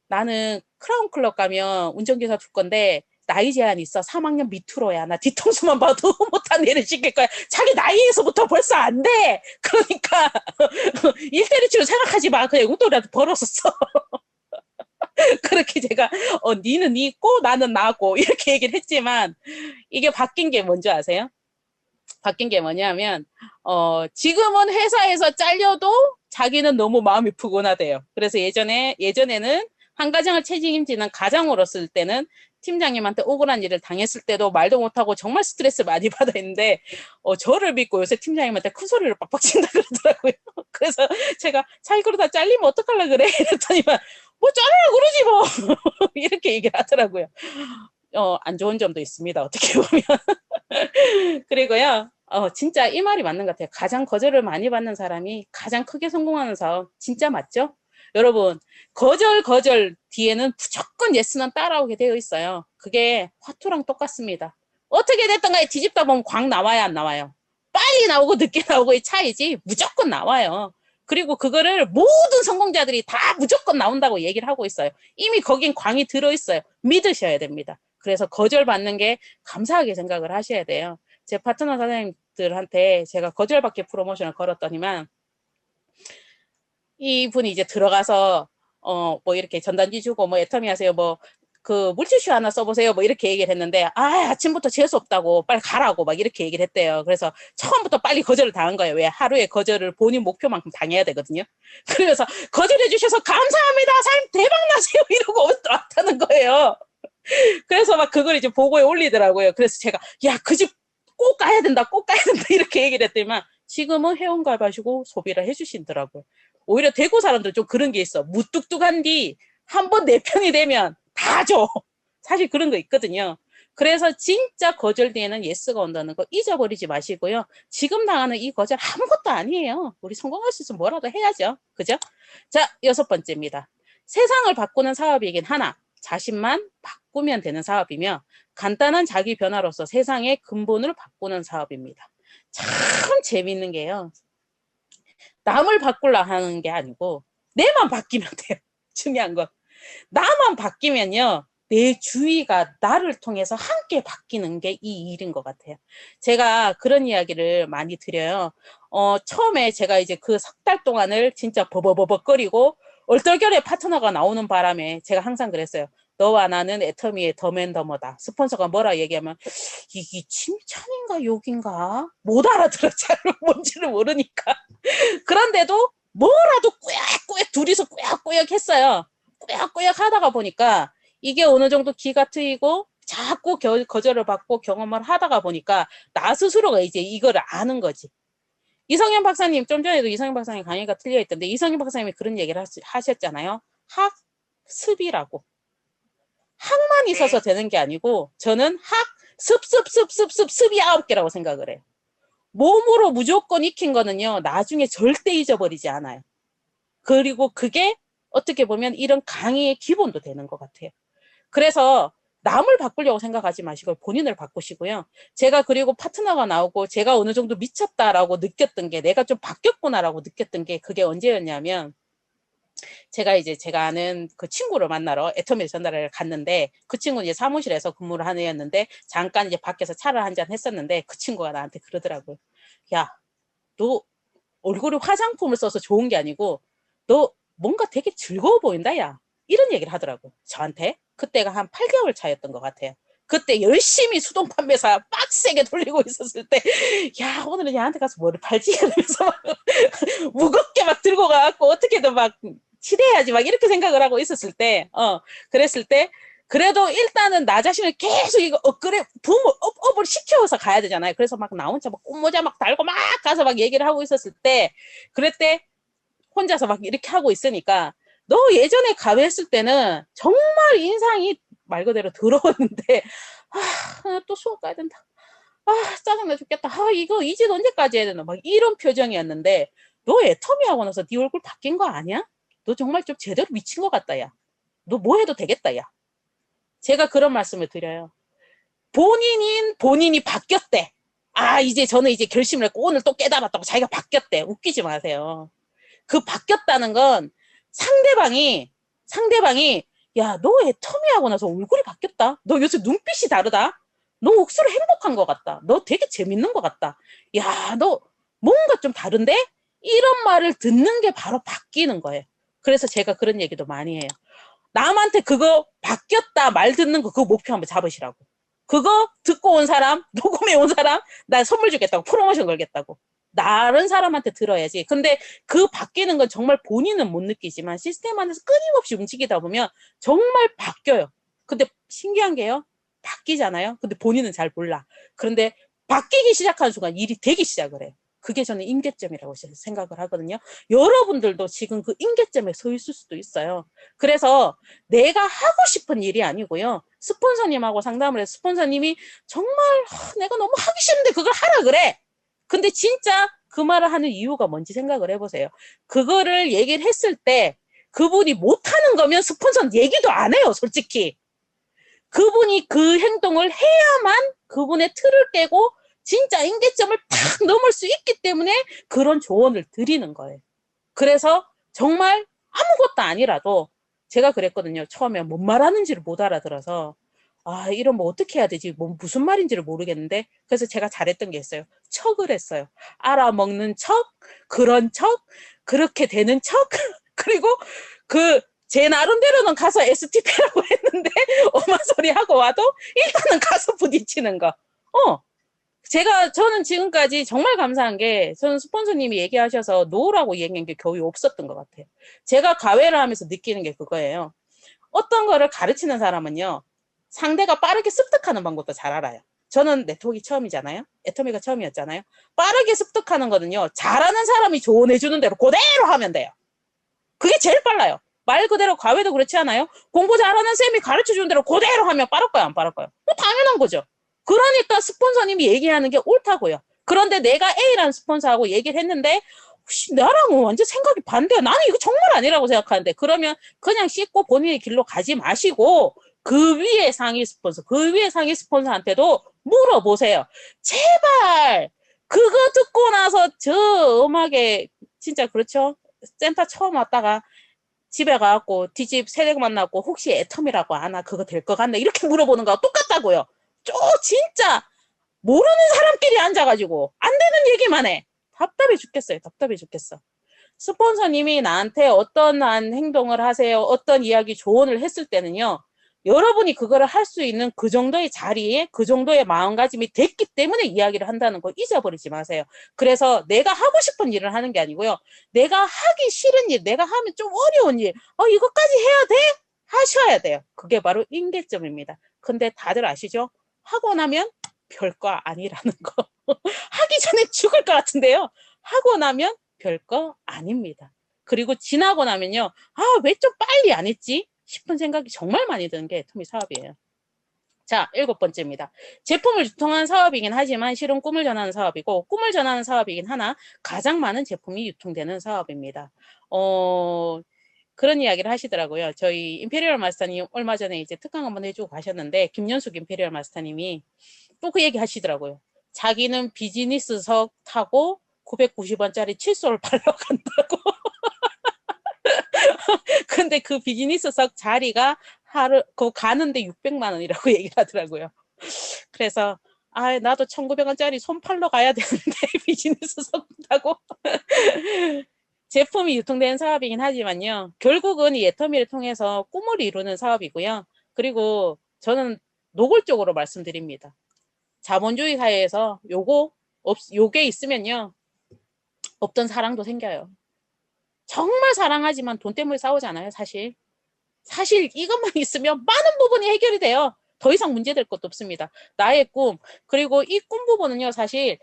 나는 크라운 클럽 가면 운전기사 줄 건데 나이 제한 있어. 3학년 밑으로야. 나 뒤통수만 봐도 못한 일을 시킬 거야. 자기 나이에서부터 벌써 안 돼. 그러니까 일 때려치고 생각하지 마. 그냥 용돈이라도 벌어서 써. 그렇게 제가 니는 니고 나는 나고 이렇게 얘기를 했지만 이게 바뀐 게 뭔지 아세요? 바뀐 게 뭐냐면 지금은 회사에서 잘려도 자기는 너무 마음이 푸근하대요. 그래서 예전에는 한 가정을 책임지는 가장으로 쓸 때는 팀장님한테 억울한 일을 당했을 때도 말도 못하고 정말 스트레스 많이 받아있는데 저를 믿고 요새 팀장님한테 큰 소리를 빡빡 친다 그러더라고요. 그래서 제가 자기 그러다 잘리면 어떡하려 그래? 이랬더니만 뭐 잘리라 그러지 뭐 이렇게 얘기를 하더라고요. 안 좋은 점도 있습니다. 어떻게 보면. 그리고요. 진짜 이 말이 맞는 것 같아요. 가장 거절을 많이 받는 사람이 가장 크게 성공하는 사업 진짜 맞죠? 여러분 거절 뒤에는 무조건 예스는 따라오게 되어 있어요. 그게 화투랑 똑같습니다. 어떻게 됐든 간에 뒤집다 보면 광 나와야 안 나와요. 빨리 나오고 늦게 나오고의 차이지 무조건 나와요. 그리고 그거를 모든 성공자들이 다 무조건 나온다고 얘기를 하고 있어요. 이미 거긴 광이 들어있어요. 믿으셔야 됩니다. 그래서 거절받는 게 감사하게 생각을 하셔야 돼요. 제 파트너 사장님들한테 제가 거절받기 프로모션을 걸었더니만 이분이 이제 들어가서 뭐 이렇게 전단지 주고 뭐 애터미 하세요 뭐 그 물티슈 하나 써보세요 뭐 이렇게 얘기를 했는데 아침부터 재수 없다고 빨리 가라고 막 이렇게 얘기를 했대요. 그래서 처음부터 빨리 거절을 당한 거예요. 왜 하루에 거절을 본인 목표만큼 당해야 되거든요. 그래서 거절해 주셔서 감사합니다 사장님 대박 나세요 이러고 왔다는 거예요. 그래서 막 그걸 이제 보고에 올리더라고요. 그래서 제가 야 그 집 꼭 가야 된다 꼭 가야 된다 이렇게 얘기를 했더니만 지금은 회원가입하시고 소비를 해주시더라고요. 오히려 대구 사람들 좀 그런 게 있어. 무뚝뚝한 뒤 한 번 내 편이 되면 다 줘. 사실 그런 거 있거든요. 그래서 진짜 거절 뒤에는 예스가 온다는 거 잊어버리지 마시고요. 지금 당하는 이 거절 아무것도 아니에요. 우리 성공할 수 있으면 뭐라도 해야죠. 그죠? 자, 6번째입니다. 세상을 바꾸는 사업이긴 하나 자신만 바꾸면 되는 사업이며 간단한 자기 변화로서 세상의 근본을 바꾸는 사업입니다. 참 재밌는 게요. 남을 바꾸려 하는 게 아니고 내만 바뀌면 돼요. 중요한 건. 나만 바뀌면요. 내 주위가 나를 통해서 함께 바뀌는 게 이 일인 것 같아요. 제가 그런 이야기를 많이 드려요. 처음에 제가 이제 그 석 달 동안을 진짜 버벅버벅거리고 얼떨결에 파트너가 나오는 바람에 제가 항상 그랬어요. 너와 나는 애터미의 더맨더머다. 스폰서가 뭐라 얘기하면 이게 칭찬인가 욕인가? 못 알아들어. 잘 뭔지를 모르니까. 그런데도 뭐라도 꾸역꾸역 둘이서 꾸역꾸역 했어요. 꾸역꾸역 하다가 보니까 이게 어느 정도 기가 트이고 자꾸 거절을 받고 경험을 하다가 보니까 나 스스로가 이제 이거를 아는 거지. 이성현 박사님, 좀 전에도 이성현 박사님 강의가 틀려 있던데 이성현 박사님이 그런 얘기를 하셨잖아요. 학습이라고. 학만 있어서 되는 게 아니고 저는 습이 9개라고 생각을 해요. 몸으로 무조건 익힌 거는요. 나중에 절대 잊어버리지 않아요. 그리고 그게 어떻게 보면 이런 강의의 기본도 되는 것 같아요. 그래서 남을 바꾸려고 생각하지 마시고 본인을 바꾸시고요. 제가 그리고 파트너가 나오고 제가 어느 정도 미쳤다라고 느꼈던 게 내가 좀 바뀌었구나라고 느꼈던 게 그게 언제였냐면 제가 아는 그 친구를 만나러 애터미 전달을 갔는데 그 친구는 이제 사무실에서 근무를 하는 애였는데 잠깐 이제 밖에서 차를 한잔 했었는데 그 친구가 나한테 그러더라고요. 야, 너 얼굴에 화장품을 써서 좋은 게 아니고 너 뭔가 되게 즐거워 보인다 야. 이런 얘기를 하더라고요. 저한테. 그때가 한 8개월 차였던 것 같아요. 그때 열심히 수동 판매사 빡세게 돌리고 있었을 때, 야, 오늘은 얘한테 가서 뭐를 팔지? 이러면서 막 무겁게 막 들고 가갖고 어떻게든 막 칠해야지 막 이렇게 생각을 하고 있었을 때, 그랬을 때, 그래도 일단은 나 자신을 계속 이거 업그레이드, 업을 시켜서 가야 되잖아요. 그래서 막 나 혼자 막 꽃모자 막 달고 막 가서 막 얘기를 하고 있었을 때, 그랬대 혼자서 막 이렇게 하고 있으니까, 너 예전에 가외했을 때는 정말 인상이 말 그대로 더러웠는데 또 수업 가야 된다. 짜증나 죽겠다. 이거 이제 언제까지 해야 되나 막 이런 표정이었는데 너 애터미 하고 나서 네 얼굴 바뀐 거 아니야? 너 정말 좀 제대로 미친 것 같다 야. 너 뭐 해도 되겠다 야. 제가 그런 말씀을 드려요. 본인이 바뀌었대. 이제 저는 이제 결심을 했고 오늘 또 깨달았다고 자기가 바뀌었대. 웃기지 마세요. 그 바뀌었다는 건 상대방이 야, 너 애터미 하고 나서 얼굴이 바뀌었다. 너 요새 눈빛이 다르다. 너 억수로 행복한 것 같다. 너 되게 재밌는 것 같다. 야, 너 뭔가 좀 다른데? 이런 말을 듣는 게 바로 바뀌는 거예요. 그래서 제가 그런 얘기도 많이 해요. 남한테 그거 바뀌었다 말 듣는 거 그거 목표 한번 잡으시라고. 그거 듣고 온 사람, 녹음해 온 사람 나 선물 주겠다고 프로모션 걸겠다고. 다른 사람한테 들어야지. 근데 그 바뀌는 건 정말 본인은 못 느끼지만 시스템 안에서 끊임없이 움직이다 보면 정말 바뀌어요. 근데 신기한 게요. 바뀌잖아요. 근데 본인은 잘 몰라. 그런데 바뀌기 시작하는 순간 일이 되기 시작을 해요. 그게 저는 임계점이라고 생각을 하거든요. 여러분들도 지금 그 임계점에 서 있을 수도 있어요. 그래서 내가 하고 싶은 일이 아니고요. 스폰서님하고 상담을 해서 스폰서님이 정말 내가 너무 하기 싫은데 그걸 하라 그래. 근데 진짜 그 말을 하는 이유가 뭔지 생각을 해보세요. 그거를 얘기를 했을 때 그분이 못하는 거면 스폰서는 얘기도 안 해요. 솔직히. 그분이 그 행동을 해야만 그분의 틀을 깨고 진짜 임계점을 탁 넘을 수 있기 때문에 그런 조언을 드리는 거예요. 그래서 정말 아무것도 아니라도 제가 그랬거든요. 처음에 뭔 말하는지를 못 알아들어서 이런 뭐 어떻게 해야 되지? 뭐 무슨 말인지를 모르겠는데 그래서 제가 잘했던 게 있어요. 척을 했어요. 알아먹는 척, 그런 척, 그렇게 되는 척 그리고 제 나름대로는 가서 STP라고 했는데 엄한 소리 하고 와도 일단은 가서 부딪히는 거. 저는 지금까지 정말 감사한 게 저는 스폰서님이 얘기하셔서 노라고 얘기한 게 거의 없었던 것 같아요. 제가 가외를 하면서 느끼는 게 그거예요. 어떤 거를 가르치는 사람은요. 상대가 빠르게 습득하는 방법도 잘 알아요. 저는 네트워크가 처음이잖아요. 애터미가 처음이었잖아요. 빠르게 습득하는 거는요. 잘하는 사람이 조언해주는 대로 그대로 하면 돼요. 그게 제일 빨라요. 말 그대로 과외도 그렇지 않아요? 공부 잘하는 쌤이 가르쳐주는 대로 그대로 하면 빠를까요? 안 빠를까요? 당연한 거죠. 그러니까 스폰서님이 얘기하는 게 옳다고요. 그런데 내가 A라는 스폰서하고 얘기를 했는데 나랑은 완전 생각이 반대야. 나는 이거 정말 아니라고 생각하는데. 그러면 그냥 씻고 본인의 길로 가지 마시고 그 위에 상위 스폰서, 그 위에 상위 스폰서한테도 물어보세요. 제발 그거 듣고 나서 저 음악에 진짜 그렇죠? 센터 처음 왔다가 집에 가갖고 뒷집 새댁 만나고 혹시 애텀이라고 아나? 그거 될 것 같네? 이렇게 물어보는 거하고 똑같다고요. 진짜 모르는 사람끼리 앉아가지고 안 되는 얘기만 해. 답답해 죽겠어요. 답답해 죽겠어. 스폰서님이 나한테 어떤 행동을 하세요, 어떤 이야기 조언을 했을 때는요, 여러분이 그거를 할 수 있는 그 정도의 자리에 그 정도의 마음가짐이 됐기 때문에 이야기를 한다는 거 잊어버리지 마세요. 그래서 내가 하고 싶은 일을 하는 게 아니고요, 내가 하기 싫은 일, 내가 하면 좀 어려운 일, 이것까지 해야 돼? 하셔야 돼요. 그게 바로 임계점입니다. 근데 다들 아시죠? 하고 나면 별거 아니라는 거. 하기 전에 죽을 것 같은데요. 하고 나면 별거 아닙니다. 그리고 지나고 나면요. 왜 좀 빨리 안 했지? 싶은 생각이 정말 많이 드는 게 애터미 사업이에요. 자, 7번째입니다. 제품을 유통하는 사업이긴 하지만 실은 꿈을 전하는 사업이고, 꿈을 전하는 사업이긴 하나 가장 많은 제품이 유통되는 사업입니다. 그런 이야기를 하시더라고요. 저희 임페리얼 마스터님 얼마 전에 이제 특강 한번 해주고 가셨는데, 김연숙 임페리얼 마스터님이 또 그 얘기 하시더라고요. 자기는 비즈니스석 타고 990원짜리 칫솔을 팔러 간다고. 근데 그 비즈니스석 자리가 그거 가는데 600만 원이라고 얘기를 하더라고요. 그래서 나도 1,900원짜리 손 팔러 가야 되는데 비즈니스석 타고. 제품이 유통되는 사업이긴 하지만요. 결국은 이 애터미를 통해서 꿈을 이루는 사업이고요. 그리고 저는 노골적으로 말씀드립니다. 자본주의 사회에서 요게 있으면요, 없던 사랑도 생겨요. 정말 사랑하지만 돈 때문에 싸우잖아요, 사실. 사실 이것만 있으면 많은 부분이 해결이 돼요. 더 이상 문제될 것도 없습니다. 나의 꿈, 그리고 이 꿈 부분은요, 사실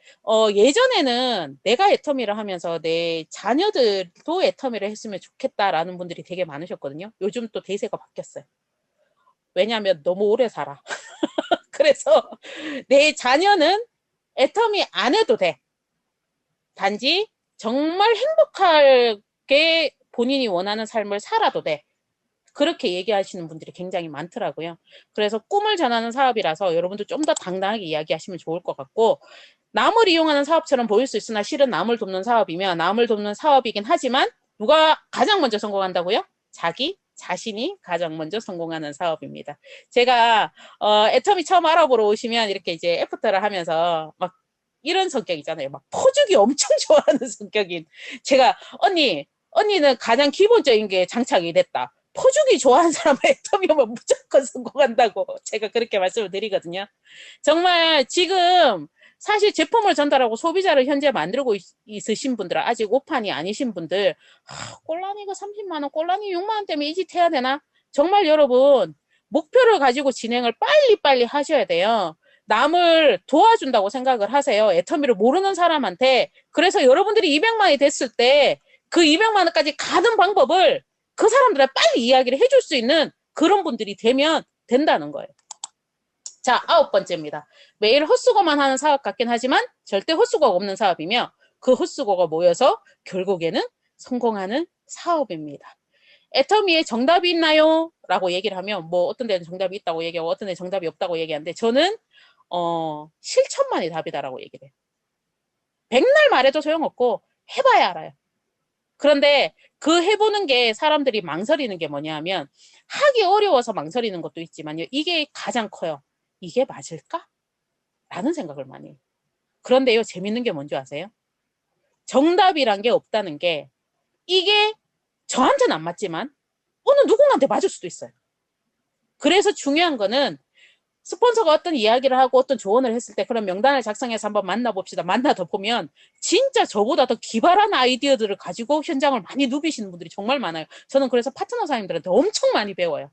예전에는 내가 애터미를 하면서 내 자녀들도 애터미를 했으면 좋겠다라는 분들이 되게 많으셨거든요. 요즘 또 대세가 바뀌었어요. 왜냐하면 너무 오래 살아. 그래서 내 자녀는 애터미 안 해도 돼. 단지 정말 행복하게 본인이 원하는 삶을 살아도 돼. 그렇게 얘기하시는 분들이 굉장히 많더라고요. 그래서 꿈을 전하는 사업이라서 여러분도 좀 더 당당하게 이야기하시면 좋을 것 같고, 남을 이용하는 사업처럼 보일 수 있으나 실은 남을 돕는 사업이며 남을 돕는 사업이긴 하지만 누가 가장 먼저 성공한다고요? 자기 자신이 가장 먼저 성공하는 사업입니다. 제가 애터미 처음 알아보러 오시면 이렇게 이제 애프터를 하면서 막 이런 성격이잖아요. 막 퍼주기 엄청 좋아하는 성격인 제가 언니는 가장 기본적인 게 장착이 됐다. 퍼주기 좋아하는 사람은 애터미 오면 무조건 성공한다고 제가 그렇게 말씀을 드리거든요. 정말 지금 사실 제품을 전달하고 소비자를 현재 만들고 있으신 분들, 아직 오판이 아니신 분들, 꼴라니가 30만 원, 꼴라니 6만 원 때문에 이 짓 해야 되나? 정말 여러분 목표를 가지고 진행을 빨리빨리 하셔야 돼요. 남을 도와준다고 생각을 하세요. 애터미를 모르는 사람한테. 그래서 여러분들이 200만 원이 됐을 때 그 200만 원까지 가는 방법을 그 사람들한테 빨리 이야기를 해줄 수 있는 그런 분들이 되면 된다는 거예요. 자, 9번째입니다. 매일 헛수고만 하는 사업 같긴 하지만 절대 헛수고가 없는 사업이며 그 헛수고가 모여서 결국에는 성공하는 사업입니다. 애터미에 정답이 있나요? 라고 얘기를 하면 뭐 어떤 데는 정답이 있다고 얘기하고 어떤 데는 정답이 없다고 얘기하는데 저는 실천만이 답이다라고 얘기를 해요. 백날 말해도 소용없고 해봐야 알아요. 그런데 그 해보는 게 사람들이 망설이는 게 뭐냐 하면 하기 어려워서 망설이는 것도 있지만요. 이게 가장 커요. 이게 맞을까? 라는 생각을 많이 해요. 그런데요, 재밌는 게 뭔지 아세요? 정답이란 게 없다는 게 이게 저한테는 안 맞지만 어느 누군가한테 맞을 수도 있어요. 그래서 중요한 거는 스폰서가 어떤 이야기를 하고 어떤 조언을 했을 때 그런 명단을 작성해서 한번 만나봅시다. 만나다 보면 진짜 저보다 더 기발한 아이디어들을 가지고 현장을 많이 누비시는 분들이 정말 많아요. 저는 그래서 파트너 사장님들한테 엄청 많이 배워요.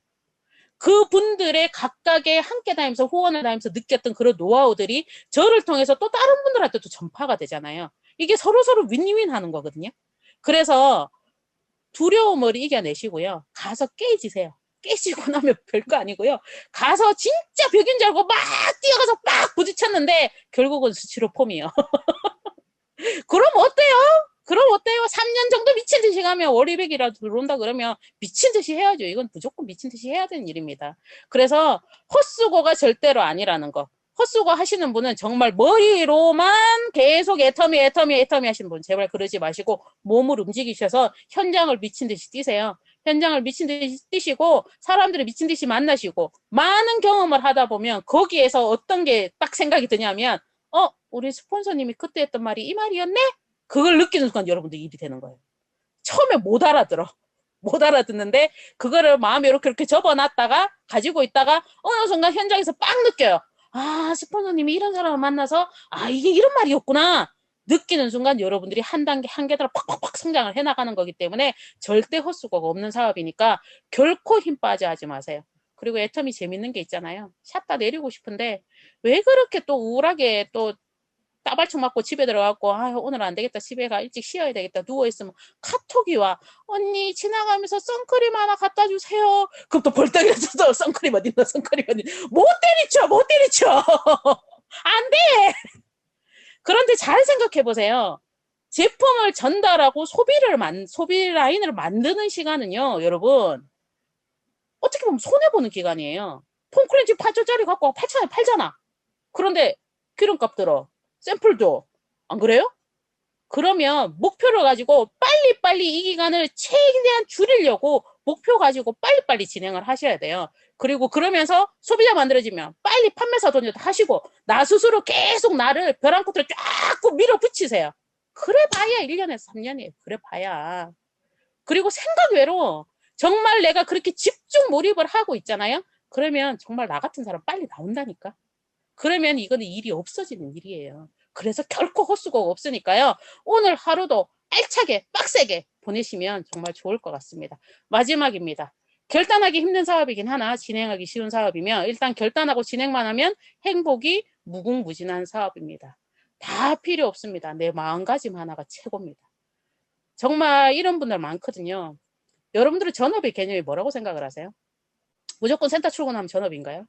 그분들의 각각의 함께 다니면서 후원을 다니면서 느꼈던 그런 노하우들이 저를 통해서 또 다른 분들한테 또 전파가 되잖아요. 이게 서로서로 윈윈 하는 거거든요. 그래서 두려움을 이겨내시고요. 가서 깨지세요. 깨지고 나면 별거 아니고요. 가서 진짜 벽인 줄 알고 막 뛰어가서 막 부딪혔는데 결국은 스티로폼이요. 그럼 어때요? 그럼 어때요? 3년 정도 미친 듯이 가면 월 200이라도 들어온다 그러면 미친 듯이 해야죠. 이건 무조건 미친 듯이 해야 되는 일입니다. 그래서 헛수고가 절대로 아니라는 거. 헛수고 하시는 분은 정말 머리로만 계속 애터미 하시는 분 제발 그러지 마시고 몸을 움직이셔서 현장을 미친 듯이 뛰세요. 현장을 미친 듯이 뛰시고 사람들을 미친 듯이 만나시고 많은 경험을 하다 보면 거기에서 어떤 게 딱 생각이 드냐면 우리 스폰서님이 그때 했던 말이 이 말이었네? 그걸 느끼는 순간 여러분들 일이 되는 거예요. 처음에 못 알아들어. 못 알아듣는데 그거를 마음에 이렇게 접어놨다가 가지고 있다가 어느 순간 현장에서 빡 느껴요. 아, 스폰서님이 이런 사람을 만나서 이게 이런 말이었구나. 느끼는 순간 여러분들이 한 단계 한 계단 팍팍팍 성장을 해나가는 거기 때문에 절대 헛수고가 없는 사업이니까 결코 힘 빠져 하지 마세요. 그리고 애터미 재밌는 게 있잖아요. 샷다 내리고 싶은데 왜 그렇게 또 우울하게 또 따발총 맞고 집에 들어갔고 오늘 안 되겠다 집에 가 일찍 쉬어야 되겠다 누워있으면 카톡이 와. 언니 지나가면서 선크림 하나 갖다 주세요. 그럼 또 벌떡 일어서서 선크림 어딨나 선크림 어딨나 못 때리쳐 안 돼. 그런데 잘 생각해 보세요. 제품을 전달하고 소비 라인을 만드는 시간은요 여러분 어떻게 보면 손해보는 기간이에요. 폼클렌징 8,000짜리 갖고 8,000원에 팔잖아. 그런데 기름값 들어. 샘플도. 안 그래요? 그러면 목표를 가지고 빨리빨리 이 기간을 최대한 줄이려고 목표 가지고 빨리빨리 진행을 하셔야 돼요. 그리고 그러면서 소비자 만들어지면 빨리 판매사 돈도 하시고 나 스스로 계속 나를 벼랑 끝으로 쫙 밀어붙이세요. 그래 봐야 1년에서 3년이에요. 그래 봐야. 그리고 생각 외로 정말 내가 그렇게 집중 몰입을 하고 있잖아요. 그러면 정말 나 같은 사람 빨리 나온다니까. 그러면 이거는 일이 없어지는 일이에요. 그래서 결코 헛수고가 없으니까요. 오늘 하루도 알차게 빡세게 보내시면 정말 좋을 것 같습니다. 마지막입니다. 결단하기 힘든 사업이긴 하나 진행하기 쉬운 사업이며 일단 결단하고 진행만 하면 행복이 무궁무진한 사업입니다. 다 필요 없습니다. 내 마음가짐 하나가 최고입니다. 정말 이런 분들 많거든요. 여러분들은 전업의 개념이 뭐라고 생각을 하세요? 무조건 센터 출근하면 전업인가요?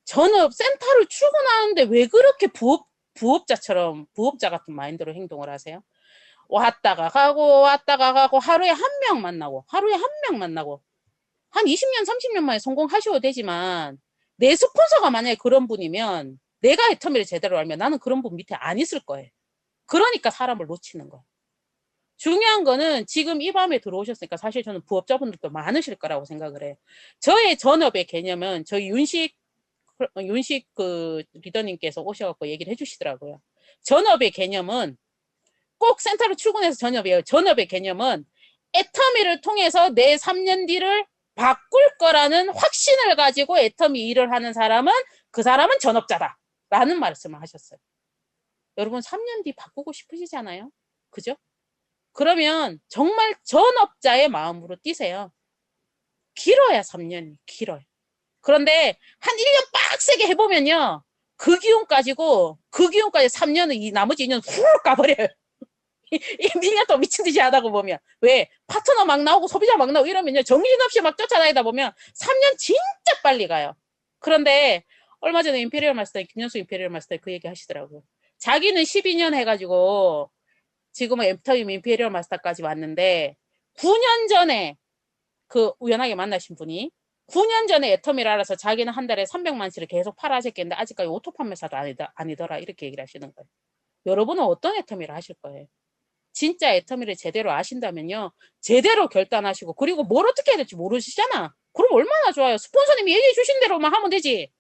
전업 센터를 출근하는데 왜 그렇게 부업자 같은 마인드로 행동을 하세요? 왔다가 가고 하루에 한 명 만나고 한 20년 30년 만에 성공하셔도 되지만 내 스폰서가 만약에 그런 분이면 내가 애터미를 제대로 알면 나는 그런 분 밑에 안 있을 거예요. 그러니까 사람을 놓치는 거예요. 중요한 거는 지금 이 밤에 들어오셨으니까 사실 저는 부업자분들도 많으실 거라고 생각을 해요. 저의 전업의 개념은 저희 윤식 그 리더님께서 오셔갖고 얘기를 해주시더라고요. 전업의 개념은 꼭 센터로 출근해서 전업이에요. 전업의 개념은 애터미를 통해서 내 3년 뒤를 바꿀 거라는 확신을 가지고 애터미 일을 하는 사람은 그 사람은 전업자다 라는 말씀을 하셨어요. 여러분 3년 뒤 바꾸고 싶으시잖아요. 그죠? 그러면 정말 전업자의 마음으로 뛰세요. 길어야 3년이 길어요. 그런데 한 1년 빡세게 해보면요. 그 기운 까지 3년은 이 나머지 2년 훅 가버려요. 이 1년 또 미친 듯이 하다가 보면. 왜? 파트너 막 나오고 소비자 막 나오고 이러면요. 정신없이 막 쫓아다니다 보면 3년 진짜 빨리 가요. 그런데 얼마 전에 김현수 임페리얼 마스터 그 얘기 하시더라고요. 자기는 12년 해가지고 지금은 애터미 임페리얼 마스터까지 왔는데 9년 전에 그 우연하게 만나신 분이 9년 전에 애터미를 알아서 자기는 한 달에 300만치를 계속 팔아 하셨겠는데 아직까지 오토 판매사도 아니더라 이렇게 얘기를 하시는 거예요. 여러분은 어떤 애터미를 하실 거예요? 진짜 애터미를 제대로 아신다면요. 제대로 결단하시고 그리고 뭘 어떻게 해야 될지 모르시잖아. 그럼 얼마나 좋아요. 스폰서님이 얘기해 주신 대로만 하면 되지.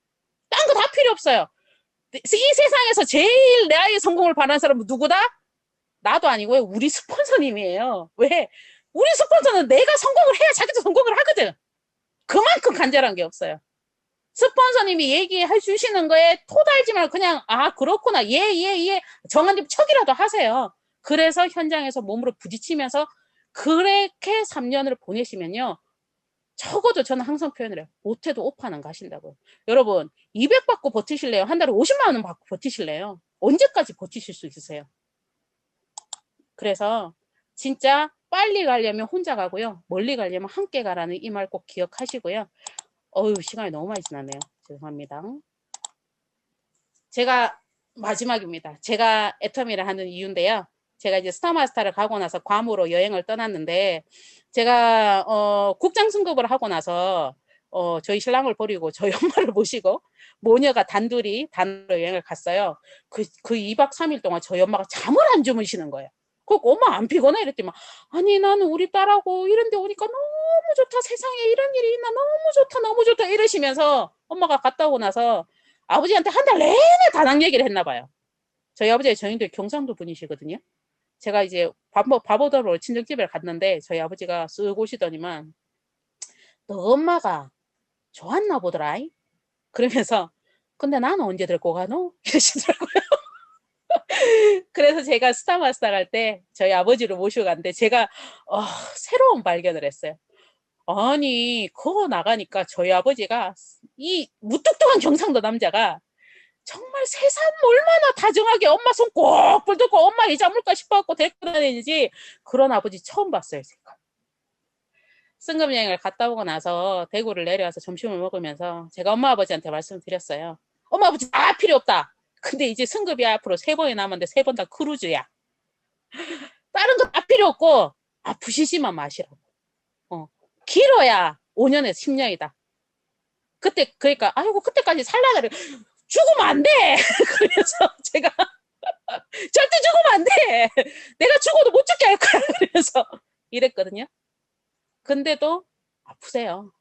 딴 거 다 필요 없어요. 이 세상에서 제일 내 아이의 성공을 바라는 사람은 누구다? 나도 아니고요. 우리 스폰서님이에요. 왜? 우리 스폰서는 내가 성공을 해야 자기도 성공을 하거든. 그만큼 간절한 게 없어요. 스폰서님이 얘기해 주시는 거에 토달지 말고 그냥 그렇구나 예 정한님 척이라도 하세요. 그래서 현장에서 몸으로 부딪히면서 그렇게 3년을 보내시면요. 적어도 저는 항상 표현을 해요. 못해도 오파는 가신다고요. 여러분 200 받고 버티실래요? 한 달에 50만 원 받고 버티실래요? 언제까지 버티실 수 있으세요? 그래서 진짜 빨리 가려면 혼자 가고요. 멀리 가려면 함께 가라는 이 말 꼭 기억하시고요. 시간이 너무 많이 지났네요. 죄송합니다. 제가 마지막입니다. 제가 애터미를 하는 이유인데요. 제가 이제 스타마스터를 가고 나서 괌으로 여행을 떠났는데, 제가 국장 승급을 하고 나서 저희 신랑을 버리고 저희 엄마를 모시고 모녀가 단둘이 단으로 여행을 갔어요. 그 2박 3일 동안 저희 엄마가 잠을 안 주무시는 거예요. 그 엄마 안 피곤해? 이랬더니 아니 나는 우리 딸하고 이런 데 오니까 너무 좋다. 세상에 이런 일이 있나. 너무 좋다. 너무 좋다. 이러시면서 엄마가 갔다 오고 나서 아버지한테 한 달 내내 다낭 얘기를 했나 봐요. 저희 아버지가 저희들 경상도 분이시거든요. 제가 이제 밥 오더러 친정집에 갔는데 저희 아버지가 쓱 오시더니만 너 엄마가 좋았나 보더라. 그러면서 근데 나는 언제 데리고 가노? 이러시더라고요. 그래서 제가 스타마스터 갈 때 저희 아버지를 모시고 갔는데 제가 새로운 발견을 했어요. 아니 그거 나가니까 저희 아버지가 이 무뚝뚝한 경상도 남자가 정말 세상 얼마나 다정하게 엄마 손 꼭 붙들고 엄마 이자 물까 싶어갖고 데리고 다니는지 그런 아버지 처음 봤어요. 제가. 승급여행을 갔다 오고 나서 대구를 내려와서 점심을 먹으면서 제가 엄마 아버지한테 말씀드렸어요. 엄마 아버지 다 필요 없다. 근데 이제 승급이 앞으로 3번이 남았는데 3번 다 크루즈야. 다른 거 다 필요 없고 부시시만 마시라고. 길어야 5년에서 10년이다. 그때 그러니까 아이고 그때까지 살라다를 죽으면 안 돼. 그래서 제가 절대 죽으면 안 돼. 내가 죽어도 못 죽게 할 거야. 그래서 이랬거든요. 근데도 아프세요.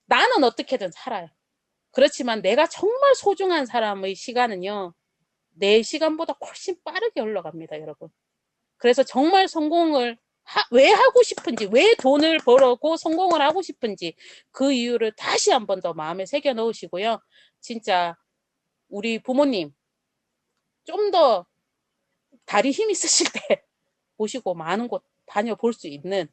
나는 어떻게든 살아요. 그렇지만 내가 정말 소중한 사람의 시간은요. 내 시간보다 훨씬 빠르게 흘러갑니다. 여러분. 그래서 정말 성공을 왜 하고 싶은지, 왜 돈을 벌고 성공을 하고 싶은지 그 이유를 다시 한 번 더 마음에 새겨 넣으시고요. 진짜 우리 부모님 좀 더 다리 힘 있으실 때 보시고 많은 곳 다녀볼 수 있는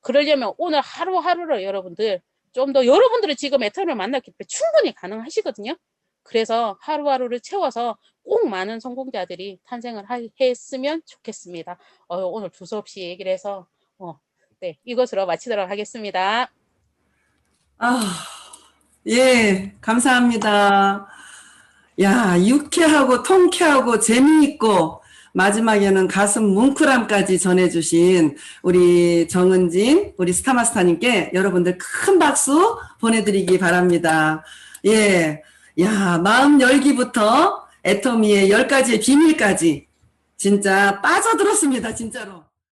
그러려면 오늘 하루하루를 여러분들 좀 더 여러분들은 지금 애터미를 만났기 때문에 충분히 가능하시거든요. 그래서 하루하루를 채워서 꼭 많은 성공자들이 탄생을 했으면 좋겠습니다. 오늘 두서없이 얘기를 해서 네, 이것으로 마치도록 하겠습니다. 예, 감사합니다. 야, 유쾌하고 통쾌하고 재미있고 마지막에는 가슴 뭉클함까지 전해주신 우리 정은진, 우리 스타마스터님께 여러분들 큰 박수 보내드리기 바랍니다. 예, 야, 마음 열기부터 애터미의 10가지의 비밀까지 진짜 빠져들었습니다, 진짜로.